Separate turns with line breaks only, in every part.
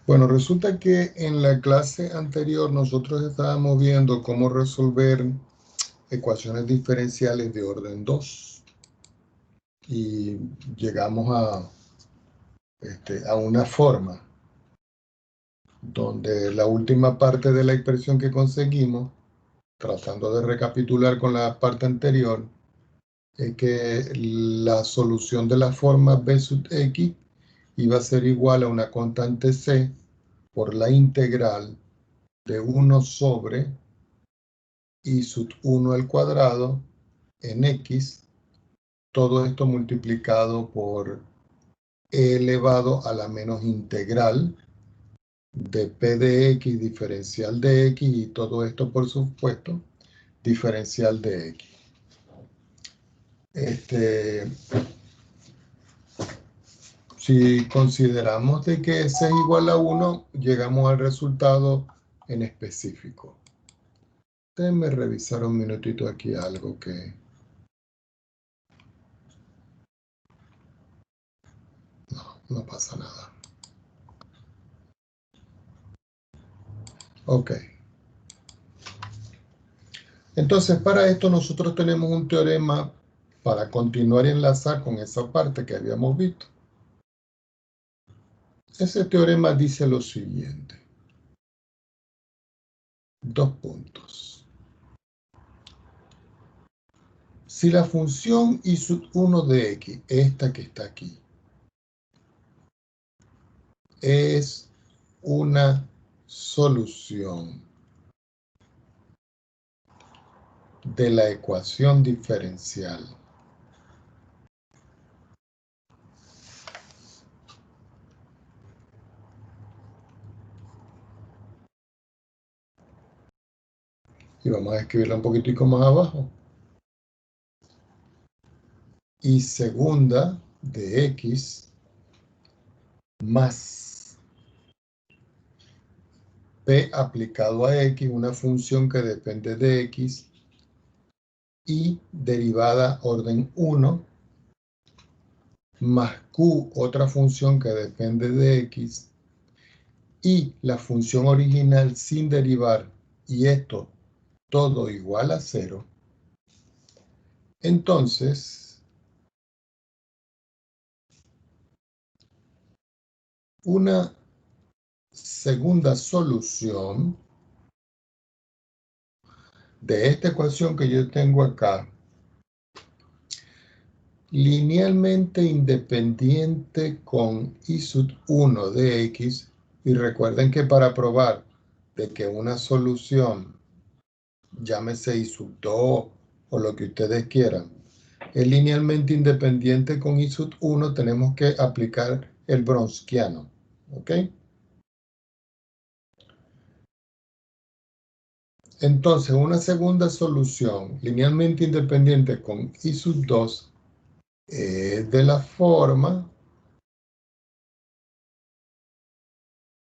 Bueno, resulta que en la clase anterior nosotros estábamos viendo cómo resolver ecuaciones diferenciales de orden 2 y llegamos a una forma donde la última parte de la expresión que conseguimos, tratando de recapitular con la parte anterior, es que la solución de la forma b sub x iba a ser igual a una constante c por la integral de 1 sobre i sub 1 al cuadrado en x, todo esto multiplicado por e elevado a la menos integral de p de x diferencial de x y todo esto, por supuesto, diferencial de x. Si consideramos de que s es igual a 1, llegamos al resultado en específico. Déjenme revisar un minutito aquí algo que... No pasa nada. Ok. Entonces, para esto nosotros tenemos un teorema para continuar y enlazar con esa parte que habíamos visto. Ese teorema dice lo siguiente. 2 puntos. Si la función i sub 1 de x, esta que está aquí, es una solución de la ecuación diferencial y vamos a escribirla un poquitico más abajo, y segunda de x más p aplicado a x, una función que depende de x, y derivada orden 1, más q, otra función que depende de x, y la función original sin derivar, y esto todo igual a 0, entonces una segunda solución de esta ecuación que yo tengo acá, linealmente independiente con i sub 1 de x, y recuerden que para probar de que una solución, llámese i sub 2 o lo que ustedes quieran, es linealmente independiente con i sub 1, tenemos que aplicar el Wronskiano, ¿ok? Entonces, una segunda solución linealmente independiente con i sub 2 es de la forma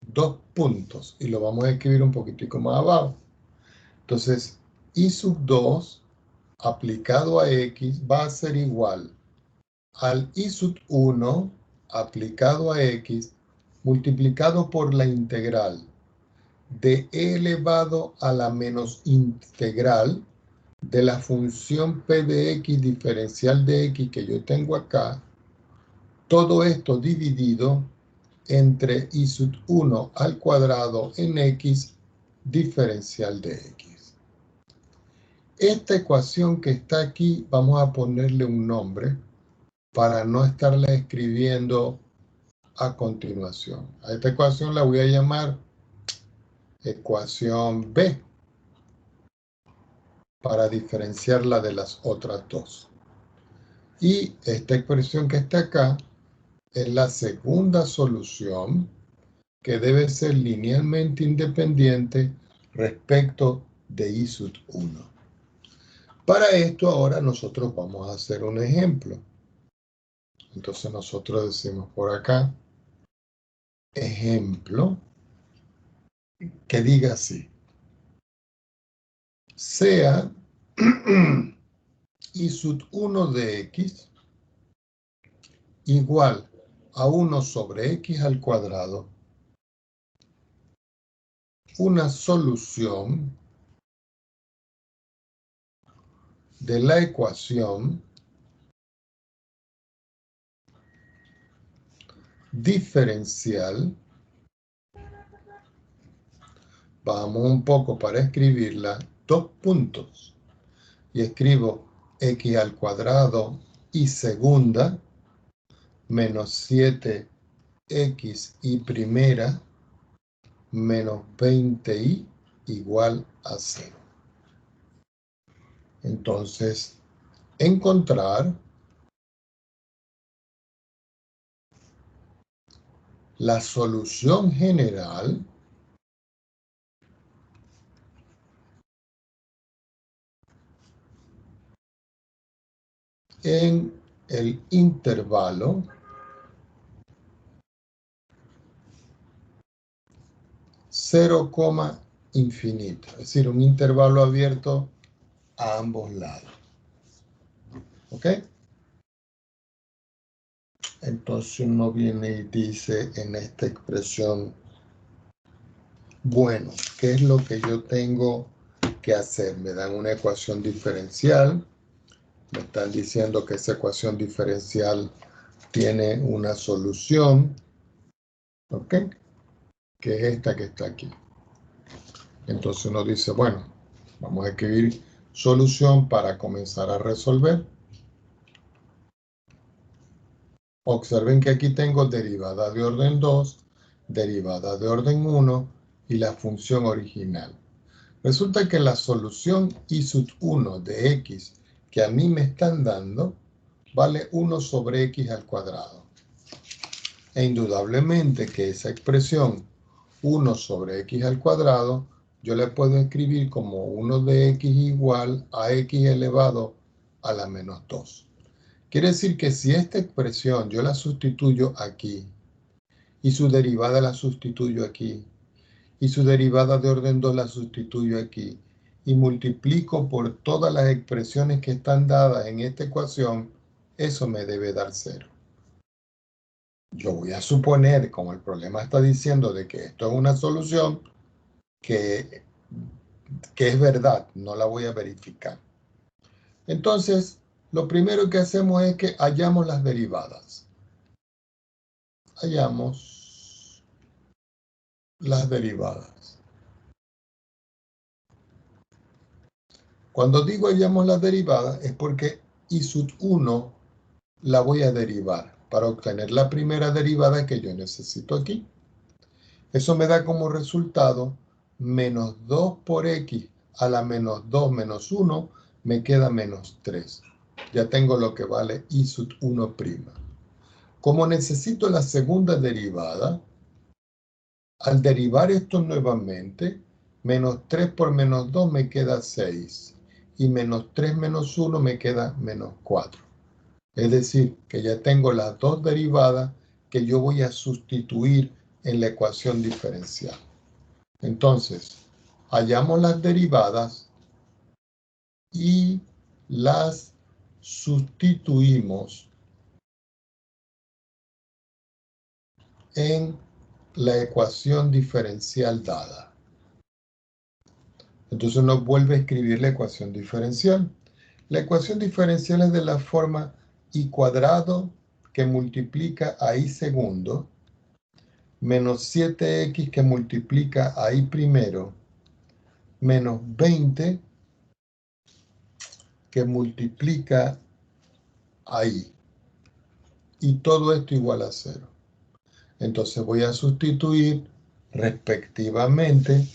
2 puntos, y lo vamos a escribir un poquitico más abajo. Entonces, i sub 2 aplicado a x va a ser igual al i sub 1 aplicado a x multiplicado por la integral de e elevado a la menos integral de la función p de x diferencial de x que yo tengo acá, todo esto dividido entre i sub 1 al cuadrado en x diferencial de x. Esta ecuación que está aquí, vamos a ponerle un nombre para no estarla escribiendo a continuación. A esta ecuación la voy a llamar ecuación B, para diferenciarla de las otras dos. Y esta expresión que está acá es la segunda solución que debe ser linealmente independiente respecto de i sub 1. Para esto ahora nosotros vamos a hacer un ejemplo. Entonces nosotros decimos por acá, ejemplo, que diga así. Sea i sub 1 de x igual a 1 sobre x al cuadrado una solución de la ecuación diferencial. Vamos un poco para escribirla, 2 puntos. Y escribo x al cuadrado y segunda menos 7x y primera menos 20y igual a 0. Entonces, encontrar la solución general en el intervalo cero, infinito, es decir, un intervalo abierto a ambos lados. ¿Ok? Entonces uno viene y dice en esta expresión, bueno, ¿qué es lo que yo tengo que hacer? Me dan una ecuación diferencial, me están diciendo que esa ecuación diferencial tiene una solución, ¿ok? Que es esta que está aquí. Entonces uno dice, bueno, vamos a escribir solución para comenzar a resolver. Observen que aquí tengo derivada de orden 2, derivada de orden 1 y la función original. Resulta que la solución I sub 1 de x que a mí me están dando vale 1 sobre x al cuadrado. E indudablemente que esa expresión 1 sobre x al cuadrado yo le puedo escribir como 1 de x igual a x elevado a la menos 2. Quiere decir que si esta expresión yo la sustituyo aquí y su derivada la sustituyo aquí y su derivada de orden 2 la sustituyo aquí y multiplico por todas las expresiones que están dadas en esta ecuación, eso me debe dar 0. Yo voy a suponer, como el problema está diciendo de que esto es una solución, que es verdad, no la voy a verificar. Entonces, lo primero que hacemos es que hallamos las derivadas. Hallamos las derivadas. Cuando digo hallamos las derivadas es porque I sub 1 la voy a derivar para obtener la primera derivada que yo necesito aquí. Eso me da como resultado menos 2 por x a la menos 2 menos 1 me queda menos 3. Ya tengo lo que vale I sub 1'. Como necesito la segunda derivada, al derivar esto nuevamente, menos 3 por menos 2 me queda 6. Y menos 3 menos 1 me queda menos 4. Es decir, que ya tengo las dos derivadas que yo voy a sustituir en la ecuación diferencial. Entonces, hallamos las derivadas y las sustituimos en la ecuación diferencial dada. Entonces uno vuelve a escribir la ecuación diferencial. La ecuación diferencial es de la forma I cuadrado que multiplica a I segundo menos 7x que multiplica a I primero menos 20 que multiplica a I. Y todo esto igual a 0. Entonces voy a sustituir respectivamente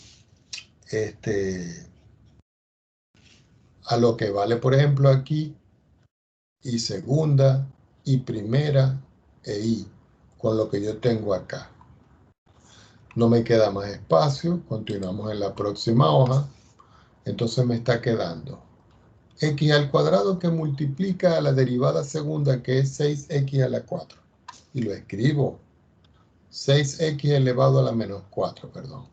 a lo que vale, por ejemplo, aquí, I segunda, I primera e I, con lo que yo tengo acá. No me queda más espacio, continuamos en la próxima hoja. Entonces me está quedando x al cuadrado que multiplica a la derivada segunda, que es 6x a la 4. Y lo escribo, 6x elevado a la menos 4, perdón.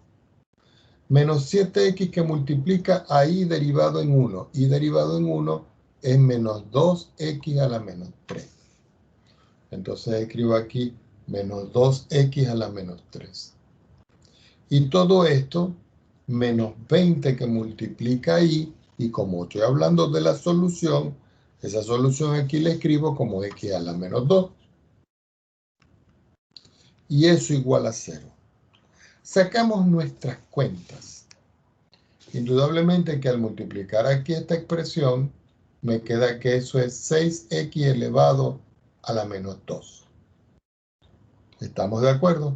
Menos 7x que multiplica a y derivado en 1. Y derivado en 1 es menos 2x a la menos 3. Entonces escribo aquí menos 2x a la menos 3. Y todo esto menos 20 que multiplica y como estoy hablando de la solución, esa solución aquí la escribo como x a la menos 2. Y eso igual a 0. Sacamos nuestras cuentas. Indudablemente que al multiplicar aquí esta expresión, me queda que eso es 6x elevado a la menos 2. ¿Estamos de acuerdo?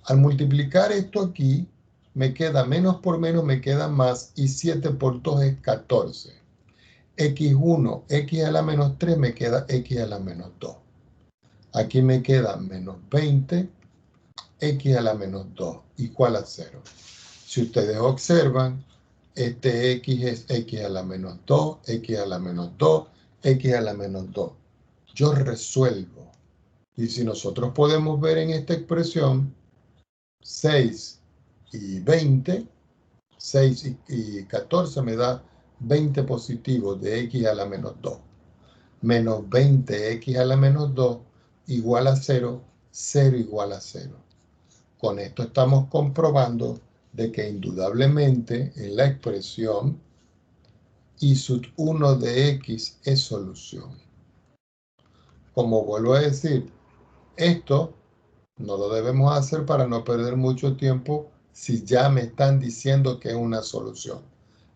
Al multiplicar esto aquí, me queda menos por menos, me queda más, y 7 por 2 es 14. x1, x a la menos 3, me queda x a la menos 2. Aquí me queda menos 20, x a la menos 2, igual a 0. Si ustedes observan, este x es x a la menos 2, x a la menos 2, x a la menos 2. Yo resuelvo. Y si nosotros podemos ver en esta expresión, 6 y 20, 6 y 14 me da 20 positivos de x a la menos 2. Menos 20x a la menos 2 igual a 0, 0 igual a 0. Con esto estamos comprobando de que indudablemente en la expresión y sub 1 de x es solución. Como vuelvo a decir, esto no lo debemos hacer para no perder mucho tiempo si ya me están diciendo que es una solución.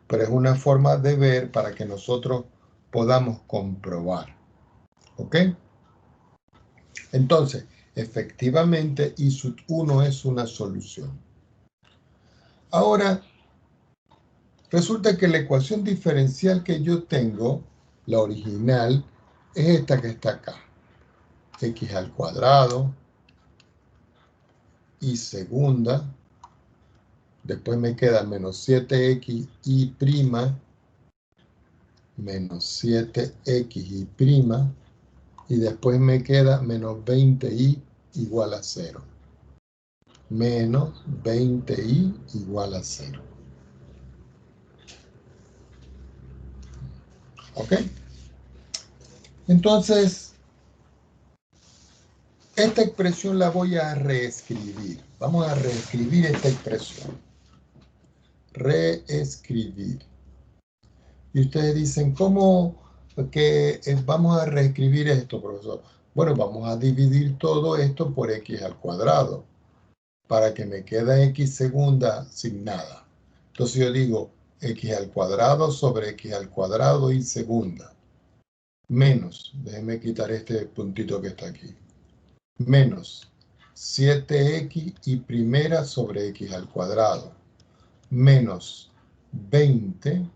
Pero es una forma de ver para que nosotros podamos comprobar. ¿Ok? Entonces, efectivamente, I sub 1 es una solución. Ahora, resulta que la ecuación diferencial que yo tengo, la original, es esta que está acá. X al cuadrado, y segunda, después me queda menos 7x y prima, menos 7x y prima, y después me queda menos 20y igual a 0. Menos 20y igual a 0. ¿Ok? Entonces, esta expresión la voy a reescribir. Vamos a reescribir esta expresión. Reescribir. Y ustedes dicen, ¿cómo que vamos a reescribir esto, profesor? Bueno, vamos a dividir todo esto por x al cuadrado para que me quede x segunda sin nada. Entonces yo digo x al cuadrado sobre x al cuadrado y segunda. Menos, déjenme quitar este puntito que está aquí. Menos 7x y primera sobre x al cuadrado. Menos 20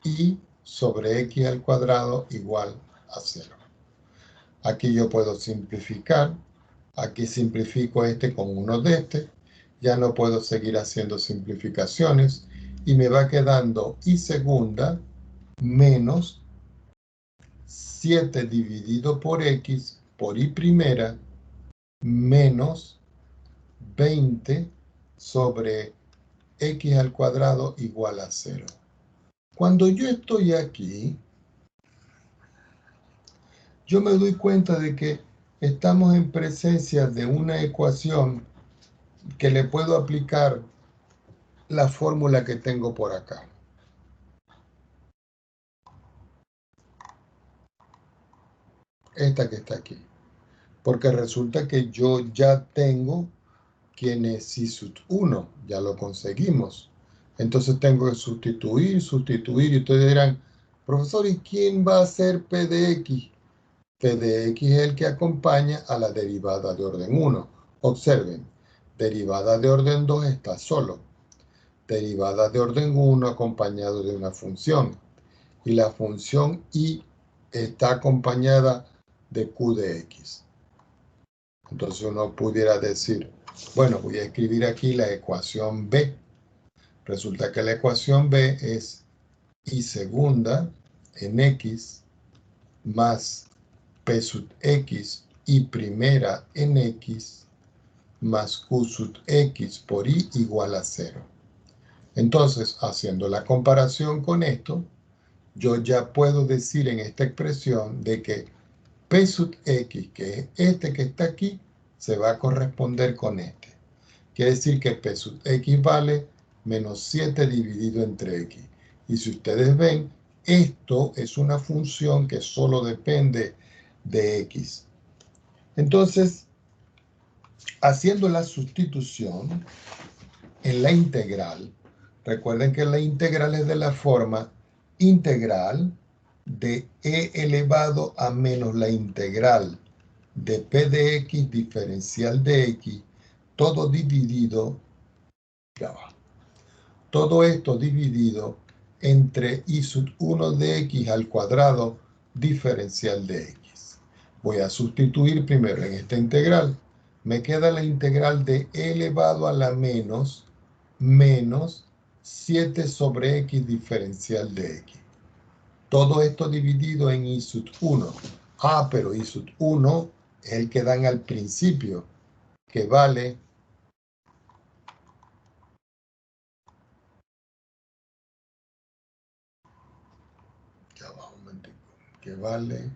y sobre x al cuadrado igual a 0. Aquí yo puedo simplificar. Aquí simplifico este con uno de este. Ya no puedo seguir haciendo simplificaciones. Y me va quedando y segunda menos 7 dividido por x por y primera menos 20 sobre x al cuadrado igual a 0. Cuando yo estoy aquí, yo me doy cuenta de que estamos en presencia de una ecuación que le puedo aplicar la fórmula que tengo por acá. Esta que está aquí. Porque resulta que yo ya tengo quién es I sub 1. Ya lo conseguimos. Entonces tengo que sustituir, y ustedes dirán, profesor, ¿y quién va a ser P de X? P de X es el que acompaña a la derivada de orden 1. Observen, derivada de orden 2 está solo. Derivada de orden 1 acompañado de una función. Y la función y está acompañada de q de x. Entonces uno pudiera decir, bueno, voy a escribir aquí la ecuación b. Resulta que la ecuación b es y segunda en x más p sub x y primera en x más q sub x por y igual a 0. Entonces, haciendo la comparación con esto, yo ya puedo decir en esta expresión de que P sub x, que es este que está aquí, se va a corresponder con este. Quiere decir que P sub x vale menos 7 dividido entre x. Y si ustedes ven, esto es una función que solo depende de x. Entonces, haciendo la sustitución en la integral, recuerden que la integral es de la forma integral de e elevado a menos la integral de p de x diferencial de x, todo dividido, ya va, todo esto dividido entre i sub 1 de x al cuadrado diferencial de x. Voy a sustituir primero en esta integral. Me queda la integral de e elevado a la menos 7 sobre x diferencial de x. Todo esto dividido en i sub 1. Pero i sub 1 es el que dan al principio, que vale que vale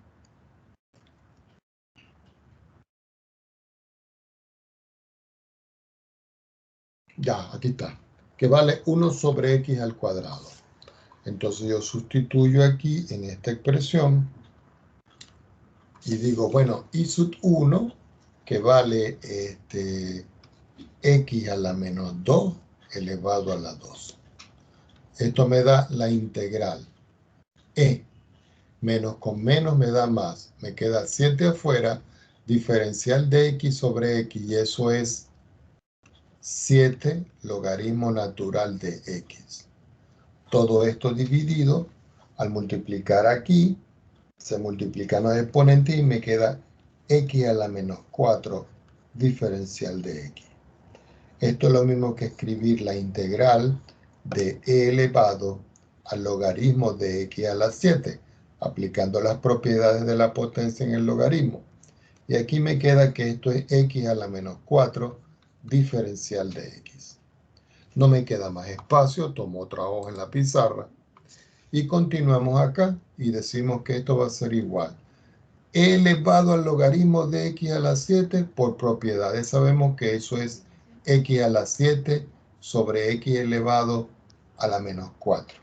aquí está, que vale 1 sobre x al cuadrado. Entonces yo sustituyo aquí en esta expresión y digo, bueno, i sub 1, que vale x a la menos 2 elevado a la 2. Esto me da la integral. Menos con menos me da más. Me queda 7 afuera, diferencial de x sobre x, y eso es 7 logaritmo natural de x. Todo esto dividido, al multiplicar aquí, se multiplican los exponentes y me queda x a la menos 4 diferencial de x. Esto es lo mismo que escribir la integral de e elevado al logaritmo de x a la 7, aplicando las propiedades de la potencia en el logaritmo. Y aquí me queda que esto es x a la menos 4 diferencial de x. No me queda más espacio, tomo otra hoja en la pizarra y continuamos acá y decimos que esto va a ser igual. E elevado al logaritmo de x a la 7 por propiedades. Sabemos que eso es x a la 7 sobre x elevado a la menos 4.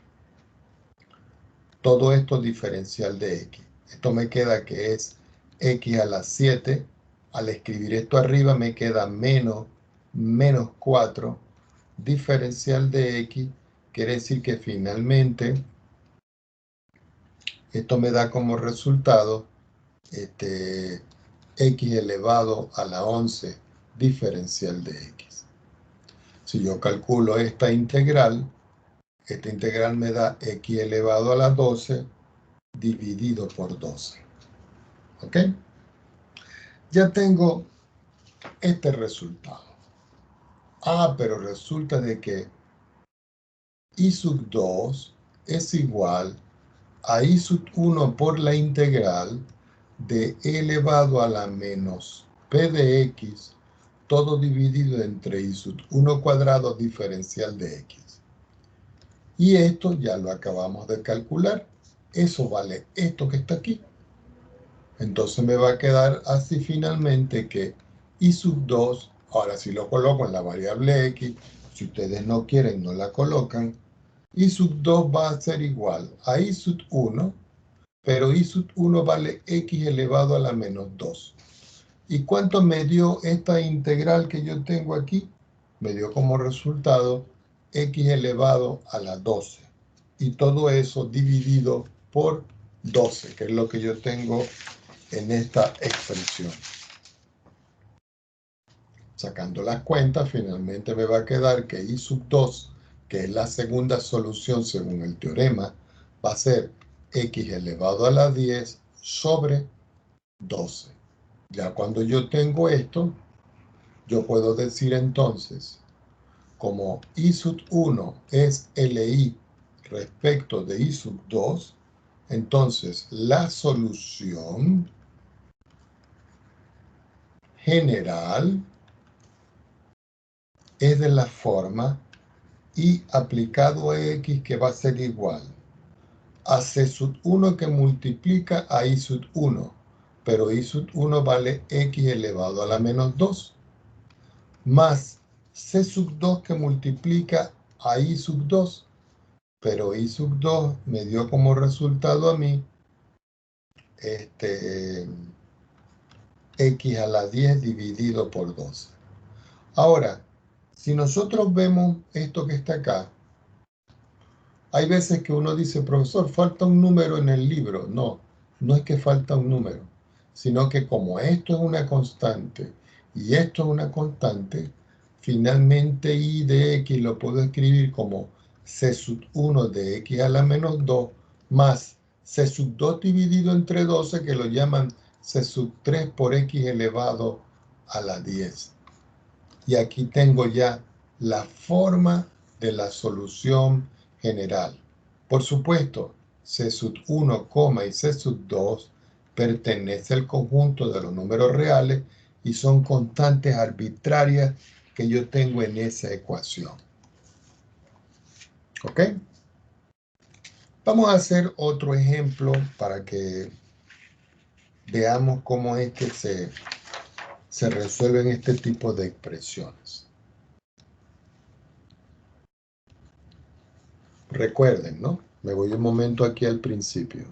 Todo esto diferencial de x. Esto me queda que es x a la 7. Al escribir esto arriba me queda menos 4 diferencial de x. Quiere decir que finalmente esto me da como resultado x elevado a la 11 diferencial de x. Si yo calculo esta integral me da x elevado a la 12 dividido por 12. ¿Ok? Ya tengo este resultado. Pero resulta de que i sub 2 es igual a i sub 1 por la integral de e elevado a la menos p de x, todo dividido entre i sub 1 cuadrado diferencial de x. Y esto ya lo acabamos de calcular. Eso vale esto que está aquí. Entonces me va a quedar así finalmente que i sub 2, ahora si lo coloco en la variable x, si ustedes no quieren no la colocan, i sub 2 va a ser igual a i sub 1, pero i sub 1 vale x elevado a la menos 2. ¿Y cuánto me dio esta integral que yo tengo aquí? Me dio como resultado x elevado a la 12. Y todo eso dividido por 12, que es lo que yo tengo en esta expresión. Sacando las cuentas, finalmente me va a quedar que i sub 2, que es la segunda solución según el teorema, va a ser x elevado a la 10 sobre 12. Ya cuando yo tengo esto, yo puedo decir entonces, como i sub 1 es LI respecto de i sub 2, entonces la solución general es de la forma i aplicado a x, que va a ser igual a c sub 1 que multiplica a i sub 1, pero i sub 1 vale x elevado a la menos 2, más c sub 2 que multiplica a y sub 2, pero y sub 2 me dio como resultado a mí x a la 10 dividido por 12. Ahora, si nosotros vemos esto que está acá, hay veces que uno dice, profesor, falta un número en el libro. No, no es que falta un número, sino que como esto es una constante y esto es una constante, finalmente y de x lo puedo escribir como c sub 1 de x a la menos 2 más c sub 2 dividido entre 12, que lo llaman c sub 3 por x elevado a la 10. Y aquí tengo ya la forma de la solución general. Por supuesto, C sub 1, y C sub 2 pertenece al conjunto de los números reales y son constantes arbitrarias que yo tengo en esa ecuación. ¿Ok? Vamos a hacer otro ejemplo para que veamos cómo es que se resuelven este tipo de expresiones. Recuerden, ¿no? Me voy un momento aquí al principio.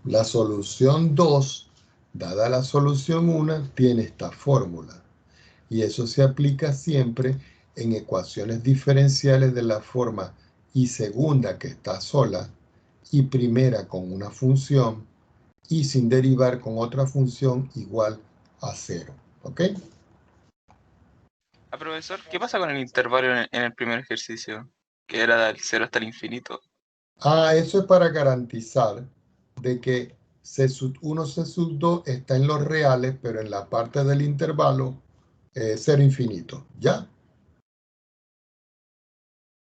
La solución 2, dada la solución 1, tiene esta fórmula. Y eso se aplica siempre en ecuaciones diferenciales de la forma y segunda, que está sola, y primera con una función, y sin derivar con otra función igual a 0. ¿Ok?
Profesor, ¿qué pasa con el intervalo en el primer ejercicio? Que era del 0 hasta el infinito.
Eso es para garantizar de que C sub 1, C sub 2 está en los reales, pero en la parte del intervalo 0 infinito. ¿Ya?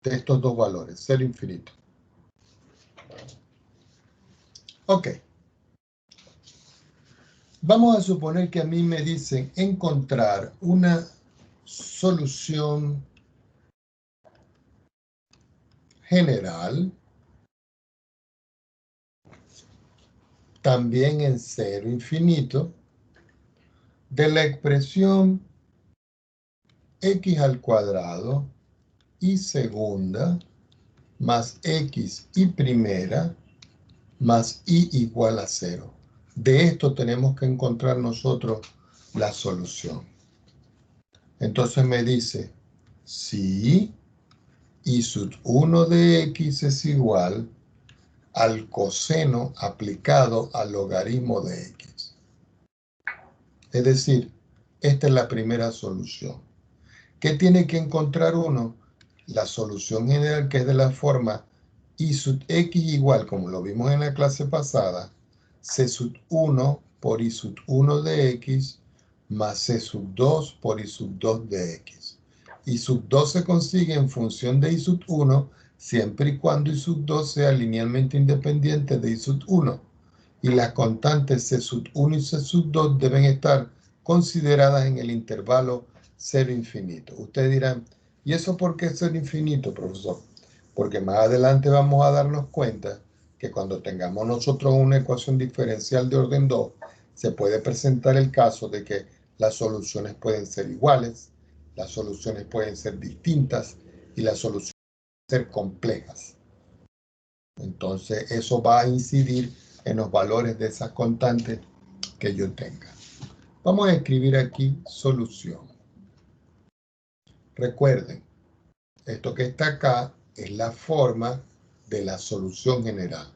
De estos dos valores, 0 infinito. Ok. Vamos a suponer que a mí me dicen encontrar una solución general, también en 0 infinito, de la expresión x al cuadrado y segunda más x y primera más y igual a 0. De esto tenemos que encontrar nosotros la solución. Entonces me dice, si y sub 1 de x es igual al coseno aplicado al logaritmo de x. Es decir, esta es la primera solución. ¿Qué tiene que encontrar uno? La solución general, que es de la forma y sub x igual, como lo vimos en la clase pasada, c sub 1 por y sub 1 de x más c sub 2 por y sub 2 de x. Y sub 2 se consigue en función de y sub 1 siempre y cuando y sub 2 sea linealmente independiente de y sub 1. Y las constantes c sub 1 y c sub 2 deben estar consideradas en el intervalo 0 infinito. Ustedes dirán, ¿y eso por qué 0 infinito, profesor? Porque más adelante vamos a darnos cuenta que cuando tengamos nosotros una ecuación diferencial de orden 2, se puede presentar el caso de que las soluciones pueden ser iguales, las soluciones pueden ser distintas y las soluciones pueden ser complejas. Entonces, eso va a incidir en los valores de esas constantes que yo tenga. Vamos a escribir aquí solución. Recuerden, esto que está acá es la forma de la solución general.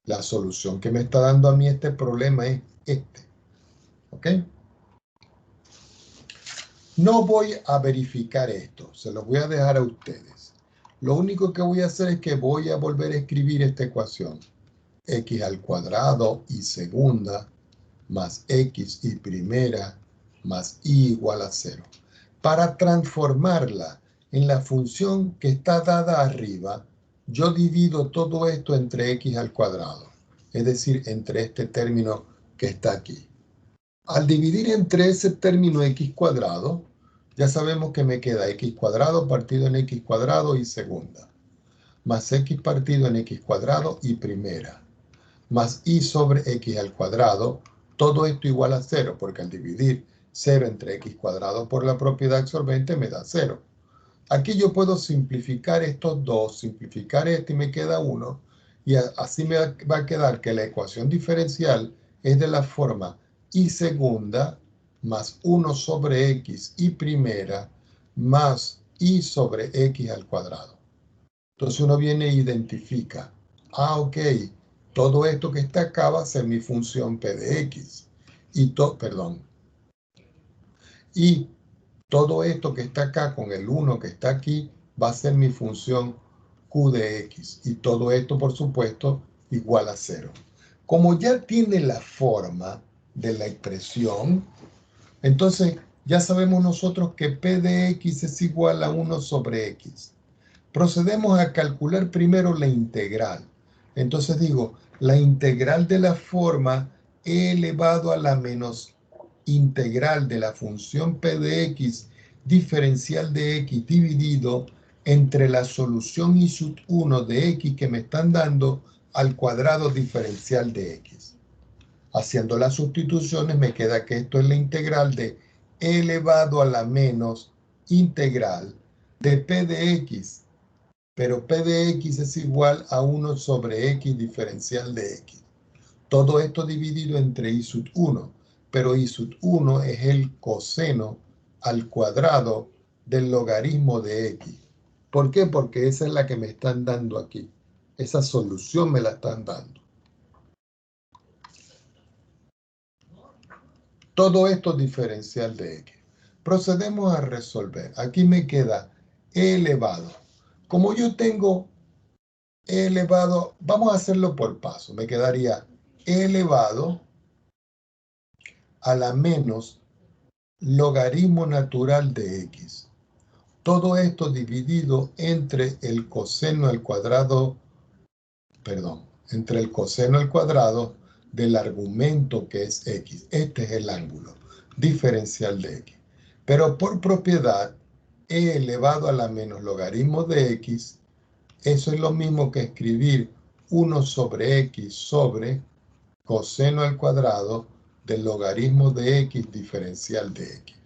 La solución que me está dando a mí este problema es este. ¿Ok? No voy a verificar esto, se los voy a dejar a ustedes. Lo único que voy a hacer es que voy a volver a escribir esta ecuación. X al cuadrado y segunda más x y primera más y igual a 0. Para transformarla en la función que está dada arriba, yo divido todo esto entre x al cuadrado, es decir, entre este término que está aquí. Al dividir entre ese término x cuadrado, ya sabemos que me queda x cuadrado partido en x cuadrado y segunda, más x partido en x cuadrado y primera, más y sobre x al cuadrado, Todo esto igual a 0, porque al dividir 0 entre x cuadrado por la propiedad absorbente me da 0. Aquí yo puedo simplificar estos dos, simplificar este y me queda 1. Y así me va a quedar que la ecuación diferencial es de la forma y segunda más 1 sobre x y primera más y sobre x al cuadrado. Entonces uno viene e identifica, ok, todo esto que está acá va a ser mi función p de x. Y todo esto que está acá con el 1 que está aquí va a ser mi función q de x. Y todo esto, por supuesto, igual a 0. Como ya tiene la forma de la expresión, entonces ya sabemos nosotros que p de x es igual a 1 sobre x. Procedemos a calcular primero la integral. Entonces digo, la integral de la forma e elevado a la menos integral de la función p de x diferencial de x dividido entre la solución i sub 1 de x que me están dando al cuadrado diferencial de x. Haciendo las sustituciones me queda que esto es la integral de e elevado a la menos integral de p de x, pero p de x es igual a 1 sobre x diferencial de x. Todo esto dividido entre i sub 1, pero i sub 1 es el coseno al cuadrado del logaritmo de x. ¿Por qué? Porque esa es la que me están dando aquí. Esa solución me la están dando. Todo esto diferencial de x. Procedemos a resolver. Aquí me queda e elevado. Como yo tengo e elevado, vamos a hacerlo por paso. Me quedaría e elevado a la menos logaritmo natural de x. Todo esto dividido entre el coseno al cuadrado, entre el coseno al cuadrado del argumento que es x. Este es el ángulo diferencial de x. Pero por propiedad, e elevado a la menos logaritmo de x, eso es lo mismo que escribir 1 sobre x sobre coseno al cuadrado del logaritmo de x diferencial de x.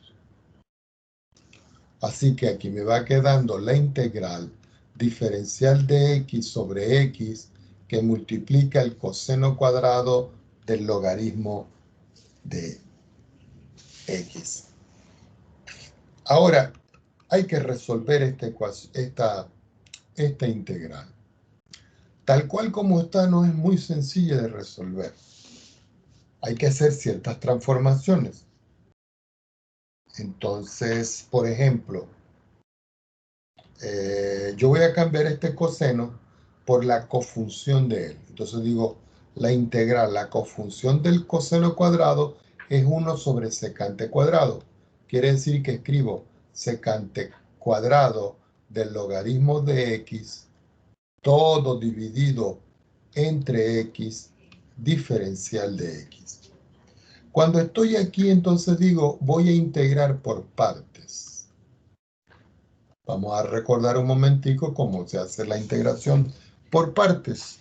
Así que aquí me va quedando la integral diferencial de x sobre x que multiplica el coseno cuadrado del logaritmo de x. Ahora, hay que resolver esta integral. Tal cual como está, no es muy sencilla de resolver. Hay que hacer ciertas transformaciones. Entonces, por ejemplo, yo voy a cambiar este coseno por la cofunción de él. Entonces digo, la integral, la cofunción del coseno cuadrado es 1 sobre secante cuadrado. Quiere decir que escribo secante cuadrado del logaritmo de x, todo dividido entre x, diferencial de x. Cuando estoy aquí, entonces digo, voy a integrar por partes. Vamos a recordar un momentico cómo se hace la integración por partes.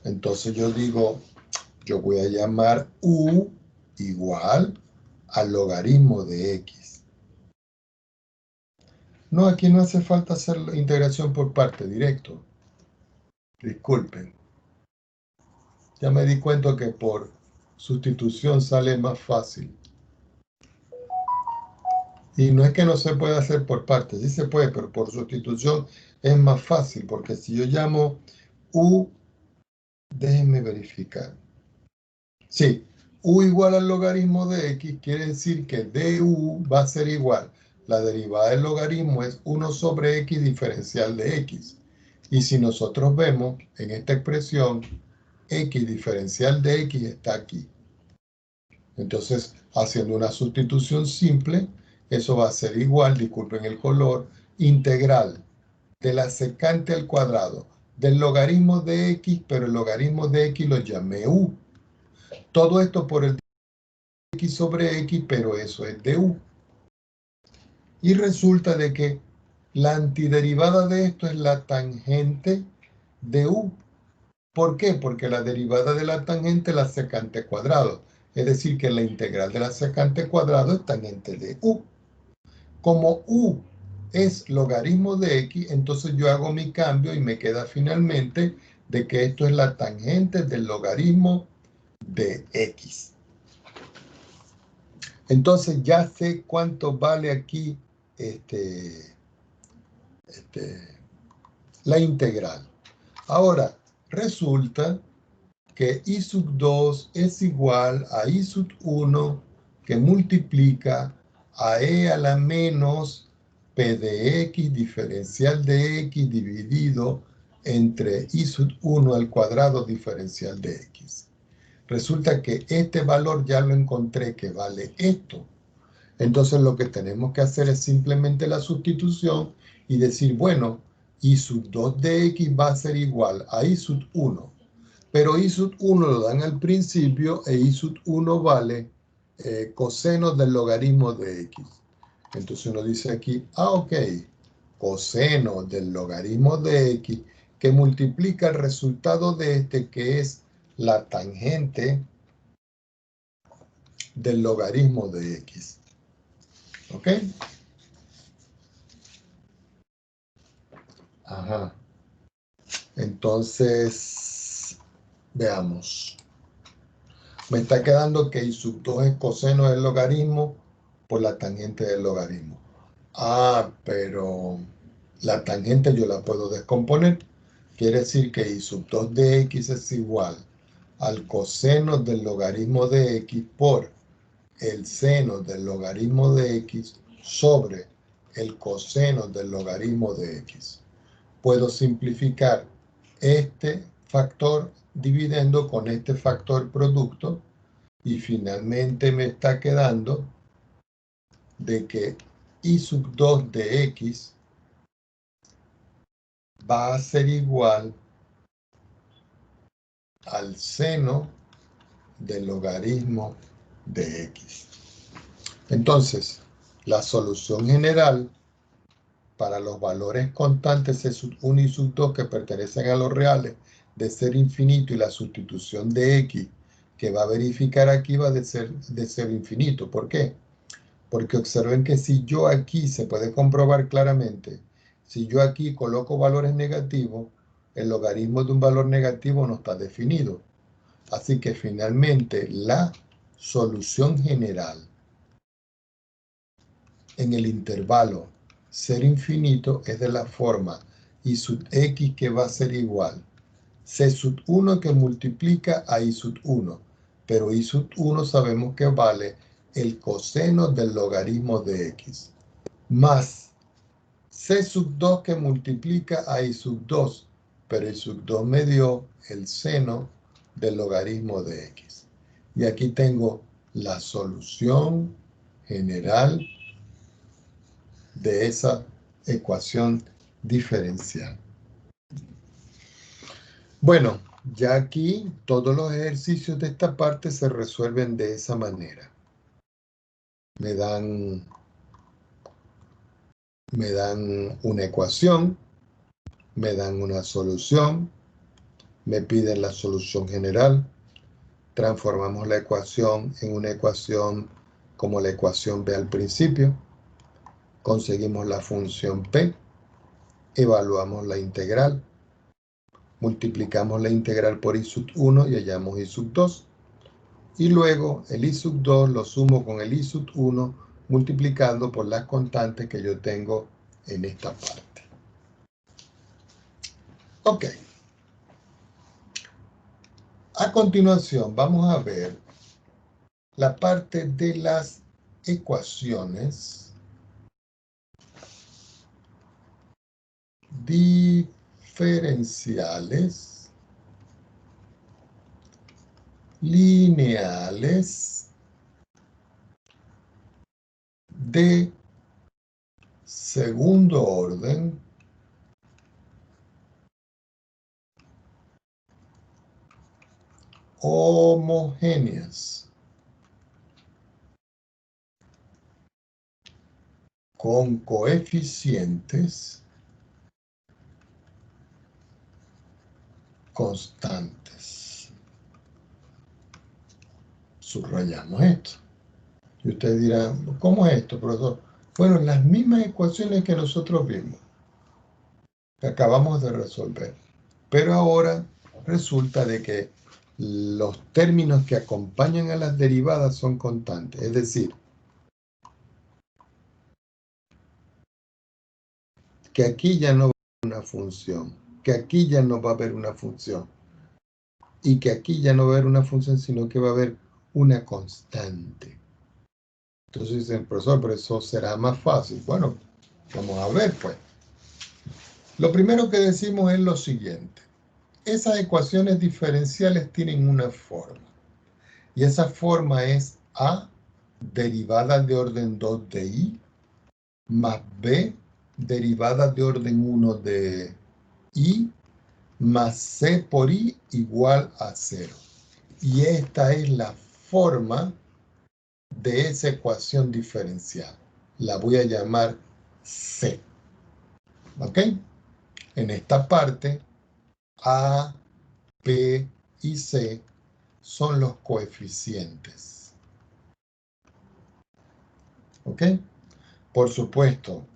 Entonces yo digo, yo voy a llamar u igual al logaritmo de x. No, aquí no hace falta hacer la integración por partes, directo. Disculpen. Ya me di cuenta que por sustitución sale más fácil. Y no es que no se pueda hacer por partes, sí se puede, pero por sustitución es más fácil, porque si yo llamo u, déjenme verificar. Sí, u igual al logaritmo de x, quiere decir que du va a ser igual. La derivada del logaritmo es 1 sobre x diferencial de x. Y si nosotros vemos en esta expresión, x diferencial de x está aquí. Entonces, haciendo una sustitución simple, eso va a ser igual, disculpen el color, integral de la secante al cuadrado del logaritmo de x, pero el logaritmo de x lo llamé u. Todo esto por el x sobre x, pero eso es de u. Y resulta de que la antiderivada de esto es la tangente de u. ¿Por qué? Porque la derivada de la tangente es la secante cuadrado. Es decir, que la integral de la secante cuadrado es tangente de u. Como u es logaritmo de x, entonces yo hago mi cambio y me queda finalmente de que esto es la tangente del logaritmo de x. Entonces ya sé cuánto vale aquí la integral. Ahora, resulta que I sub 2 es igual a I sub 1 que multiplica a E a la menos P de X diferencial de X dividido entre I sub 1 al cuadrado diferencial de X. Resulta que este valor ya lo encontré que vale esto. Entonces lo que tenemos que hacer es simplemente la sustitución y decir, bueno, I sub 2 de X va a ser igual a I sub 1. Pero I sub 1 lo dan al principio e I sub 1 vale coseno del logaritmo de X. Entonces uno dice aquí, ok, coseno del logaritmo de X que multiplica el resultado de este que es la tangente del logaritmo de X. ¿Ok? Ajá. Entonces, veamos. Me está quedando que I sub 2 es coseno del logaritmo por la tangente del logaritmo. Ah, pero la tangente yo la puedo descomponer. Quiere decir que I sub 2 de X es igual al coseno del logaritmo de X por el seno del logaritmo de X sobre el coseno del logaritmo de X. Puedo simplificar este factor dividiendo con este factor producto y finalmente me está quedando de que I sub 2 de X va a ser igual al seno del logaritmo de X. Entonces, la solución general para los valores constantes C sub 1 y sub 2 que pertenecen a los reales de ser infinito y la sustitución de X que va a verificar aquí va de ser infinito. ¿Por qué? Porque observen que si yo aquí, se puede comprobar claramente, si yo aquí coloco valores negativos, el logaritmo de un valor negativo no está definido. Así que finalmente la solución general en el intervalo ser infinito es de la forma I sub x que va a ser igual C sub 1 que multiplica a I sub 1, pero I sub 1 sabemos que vale el coseno del logaritmo de x, más C sub 2 que multiplica a I sub 2, pero I sub 2 me dio el seno del logaritmo de x. Y aquí tengo la solución general de esa ecuación diferencial. Bueno, ya aquí todos los ejercicios de esta parte se resuelven de esa manera. Me dan una ecuación, me dan una solución, me piden la solución general, transformamos la ecuación en una ecuación como la ecuación B al principio, conseguimos la función P, evaluamos la integral, multiplicamos la integral por I sub 1 y hallamos I sub 2. Y luego el I sub 2 lo sumo con el I sub 1 multiplicando por las constantes que yo tengo en esta parte. Ok. A continuación vamos a ver la parte de las ecuaciones diferenciales lineales de segundo orden homogéneas con coeficientes constantes. Subrayamos esto. Y ustedes dirán, ¿cómo es esto, profesor? Bueno, las mismas ecuaciones que nosotros vimos, que acabamos de resolver. Pero ahora resulta de que los términos que acompañan a las derivadas son constantes. Es decir, que aquí ya no va a haber una función, que aquí ya no va a haber una función, y que aquí ya no va a haber una función, sino que va a haber una constante. Entonces dicen, profesor, pero eso será más fácil. Bueno, vamos a ver, pues. Lo primero que decimos es lo siguiente. Esas ecuaciones diferenciales tienen una forma. Y esa forma es A derivada de orden 2 de I más B derivada de orden 1 de I más C por I igual a 0. Y esta es la forma de esa ecuación diferencial. La voy a llamar C. ¿Ok? En esta parte, A, B y C son los coeficientes. ¿Ok? Por supuesto,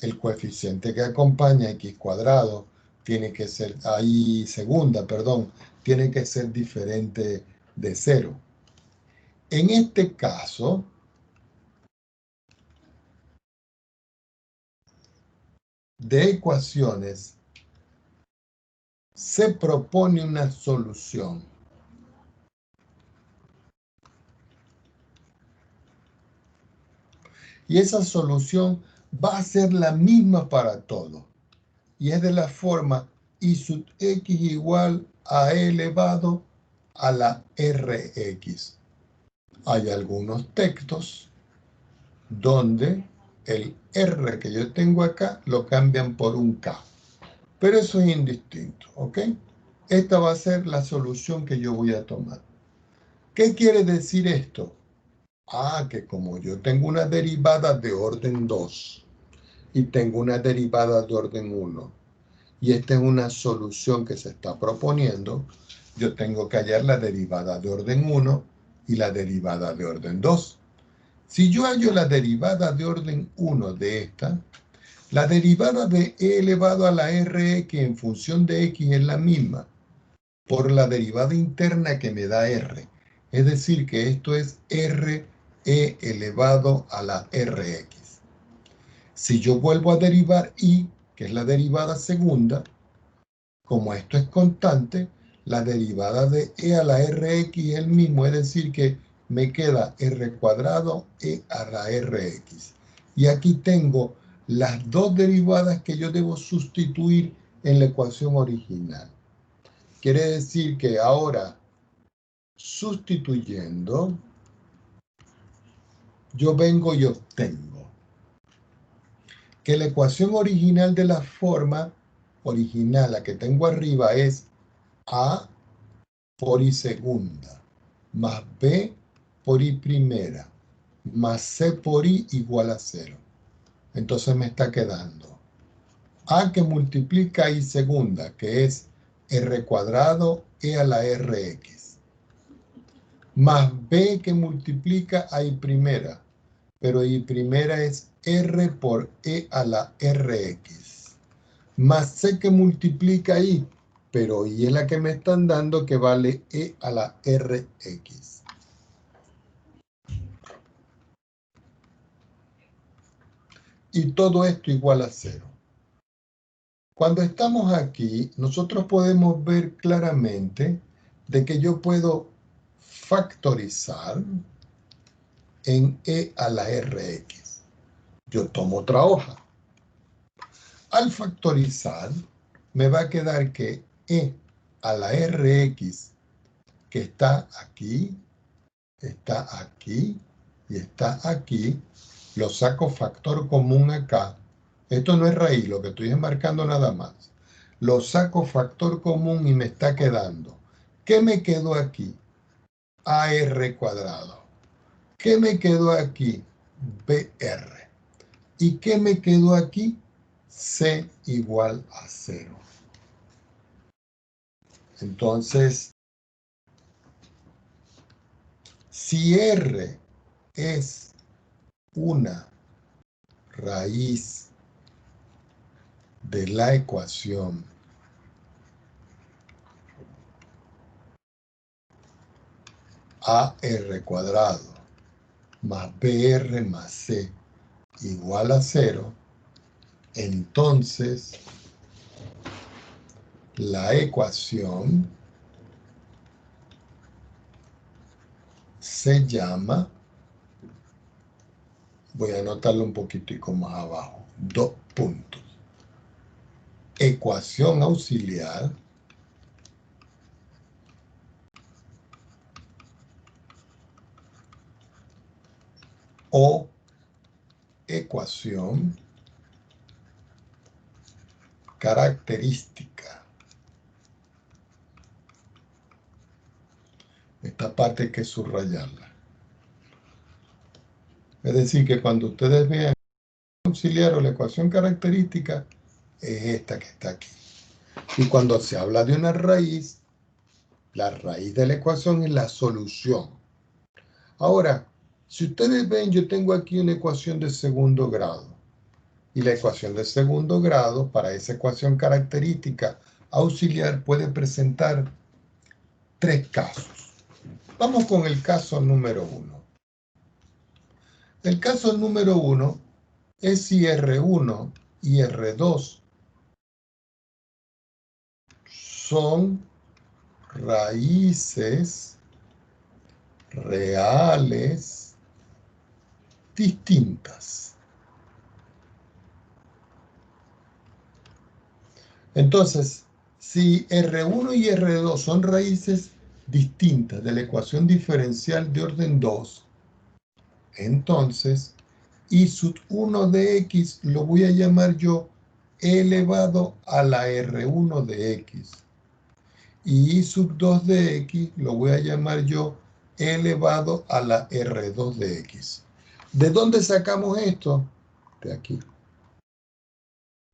el coeficiente que acompaña x cuadrado tiene que ser, ahí segunda, perdón, tiene que ser diferente de 0. En este caso, de ecuaciones, se propone una solución. Y esa solución va a ser la misma para todos. Y es de la forma I sub x igual a e elevado a la rx. Hay algunos textos donde el r que yo tengo acá lo cambian por un k. Pero eso es indistinto, ¿ok? Esta va a ser la solución que yo voy a tomar. ¿Qué quiere decir esto? Ah, que como yo tengo una derivada de orden 2 y tengo una derivada de orden 1, y esta es una solución que se está proponiendo, yo tengo que hallar la derivada de orden 1 y la derivada de orden 2. Si yo hallo la derivada de orden 1 de esta, la derivada de e elevado a la rx en función de x es la misma por la derivada interna que me da r. Es decir, que esto es r e elevado a la rx. Si yo vuelvo a derivar y, que es la derivada segunda, como esto es constante, la derivada de e a la rx es el mismo, es decir, que me queda r cuadrado e a la rx. Y aquí tengo las dos derivadas que yo debo sustituir en la ecuación original. Quiere decir que ahora, sustituyendo, yo vengo y obtengo que la ecuación original de la forma original, la que tengo arriba, es A por I segunda, más B por I primera, más C por I igual a 0. Entonces me está quedando A que multiplica I segunda, que es R cuadrado E a la RX, más B que multiplica a I primera, pero I primera es R por E a la RX, más C que multiplica I, pero I es la que me están dando que vale E a la RX. Y todo esto igual a 0. Cuando estamos aquí, nosotros podemos ver claramente de que yo puedo factorizar en E a la RX. Yo tomo otra hoja. Al factorizar, me va a quedar que E a la RX, que está aquí y está aquí, lo saco factor común acá. Esto no es raíz, lo que estoy marcando nada más. Lo saco factor común y me está quedando. ¿Qué me quedó aquí? AR cuadrado. ¿Qué me quedó aquí? BR. ¿Y qué me quedó aquí? C igual a 0. Entonces, Si R es una raíz de la ecuación AR cuadrado más BR más C igual a 0, entonces la ecuación se llama, voy a anotarlo un poquitico más abajo, 2 puntos. Ecuación auxiliar o ecuación característica. Esta parte hay que subrayarla. Es decir, que cuando ustedes vean el auxiliar o la ecuación característica, es esta que está aquí. Y cuando se habla de una raíz, la raíz de la ecuación es la solución. Ahora, si ustedes ven, yo tengo aquí una ecuación de segundo grado. Y la ecuación de segundo grado, para esa ecuación característica auxiliar, puede presentar 3 casos. Vamos con el caso número 1. El caso número 1 es si R1 y R2 son raíces reales distintas. Entonces, si R1 y R2 son raíces distintas de la ecuación diferencial de orden 2, entonces I sub 1 de X lo voy a llamar yo E elevado a la R1 de X. Y I sub 2 de X lo voy a llamar yo E elevado a la R2 de X. ¿De dónde sacamos esto? De aquí.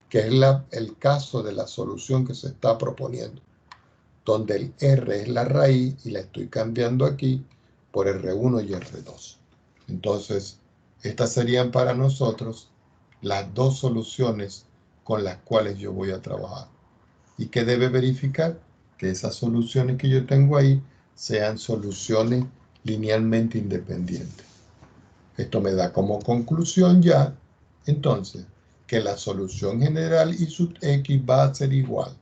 Que es el caso de la solución que se está proponiendo, donde el R es la raíz y la estoy cambiando aquí por R1 y R2. Entonces, estas serían para nosotros las dos soluciones con las cuales yo voy a trabajar. ¿Y qué debe verificar? Que esas soluciones que yo tengo ahí sean soluciones linealmente independientes. Esto me da como conclusión ya, entonces, que la solución general I sub X va a ser igual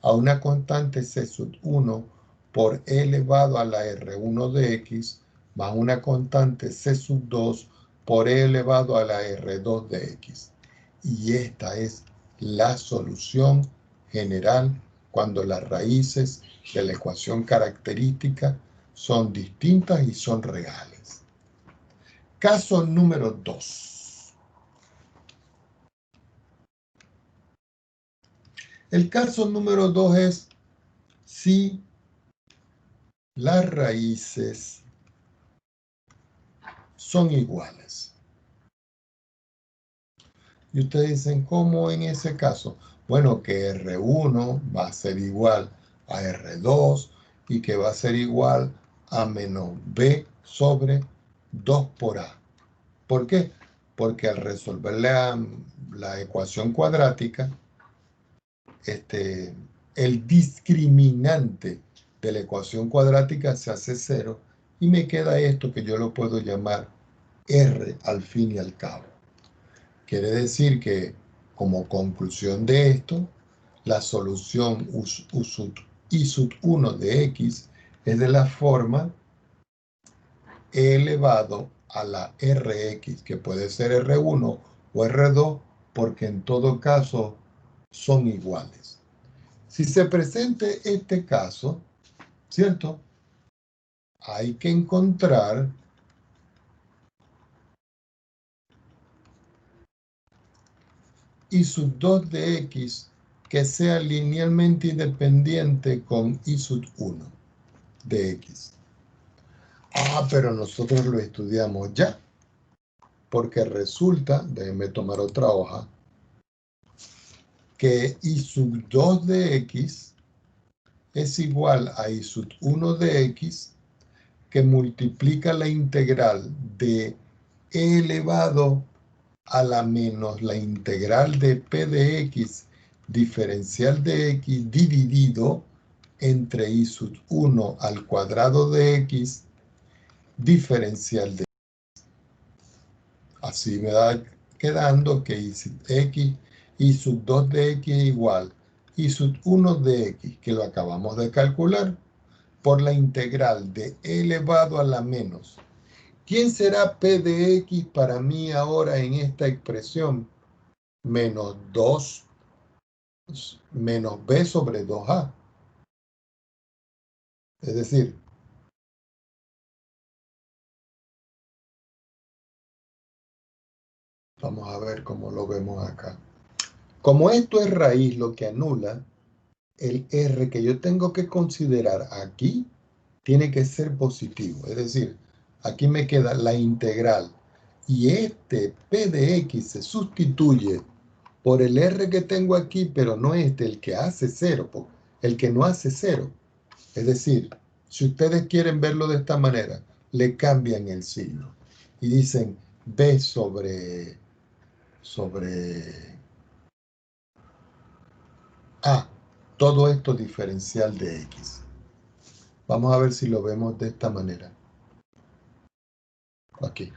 a una constante C sub 1 por E elevado a la R1 de X más una constante C sub 2 por E elevado a la R2 de X. Y esta es la solución general cuando las raíces de la ecuación característica son distintas y son reales. Caso número 2. El caso número 2 es si las raíces son iguales. Y ustedes dicen, ¿cómo en ese caso? Bueno, que R1 va a ser igual a R2 y que va a ser igual a menos B sobre 2 por A. ¿Por qué? Porque al resolver la ecuación cuadrática, el discriminante de la ecuación cuadrática se hace 0 y me queda esto que yo lo puedo llamar R al fin y al cabo. Quiere decir que como conclusión de esto, la solución I sub 1 de X es de la forma E elevado a la Rx, que puede ser R1 o R2, porque en todo caso son iguales. Si se presente este caso, ¿cierto? Hay que encontrar I sub 2 de X que sea linealmente independiente con I sub 1 de X. Pero nosotros lo estudiamos ya, porque resulta, déjenme tomar otra hoja, que I sub 2 de X es igual a I sub 1 de X que multiplica la integral de e elevado a la menos la integral de p de x diferencial de x dividido entre i sub 1 al cuadrado de x diferencial de x. Así me da quedando que i sub x, i sub 2 de x es igual i sub 1 de x, que lo acabamos de calcular, por la integral de e elevado a la menos. ¿Quién será p de x para mí ahora en esta expresión? Menos 2 menos b sobre 2a. Es decir, vamos a ver cómo lo vemos acá. Como esto es raíz, lo que anula, el r que yo tengo que considerar aquí tiene que ser positivo. Es decir, aquí me queda la integral. Y este p de x se sustituye por el r que tengo aquí, pero no el que hace 0, el que no hace 0. Es decir, si ustedes quieren verlo de esta manera, le cambian el signo y dicen b sobre a. Todo esto diferencial de x. Vamos a ver si lo vemos de esta manera. Aquí.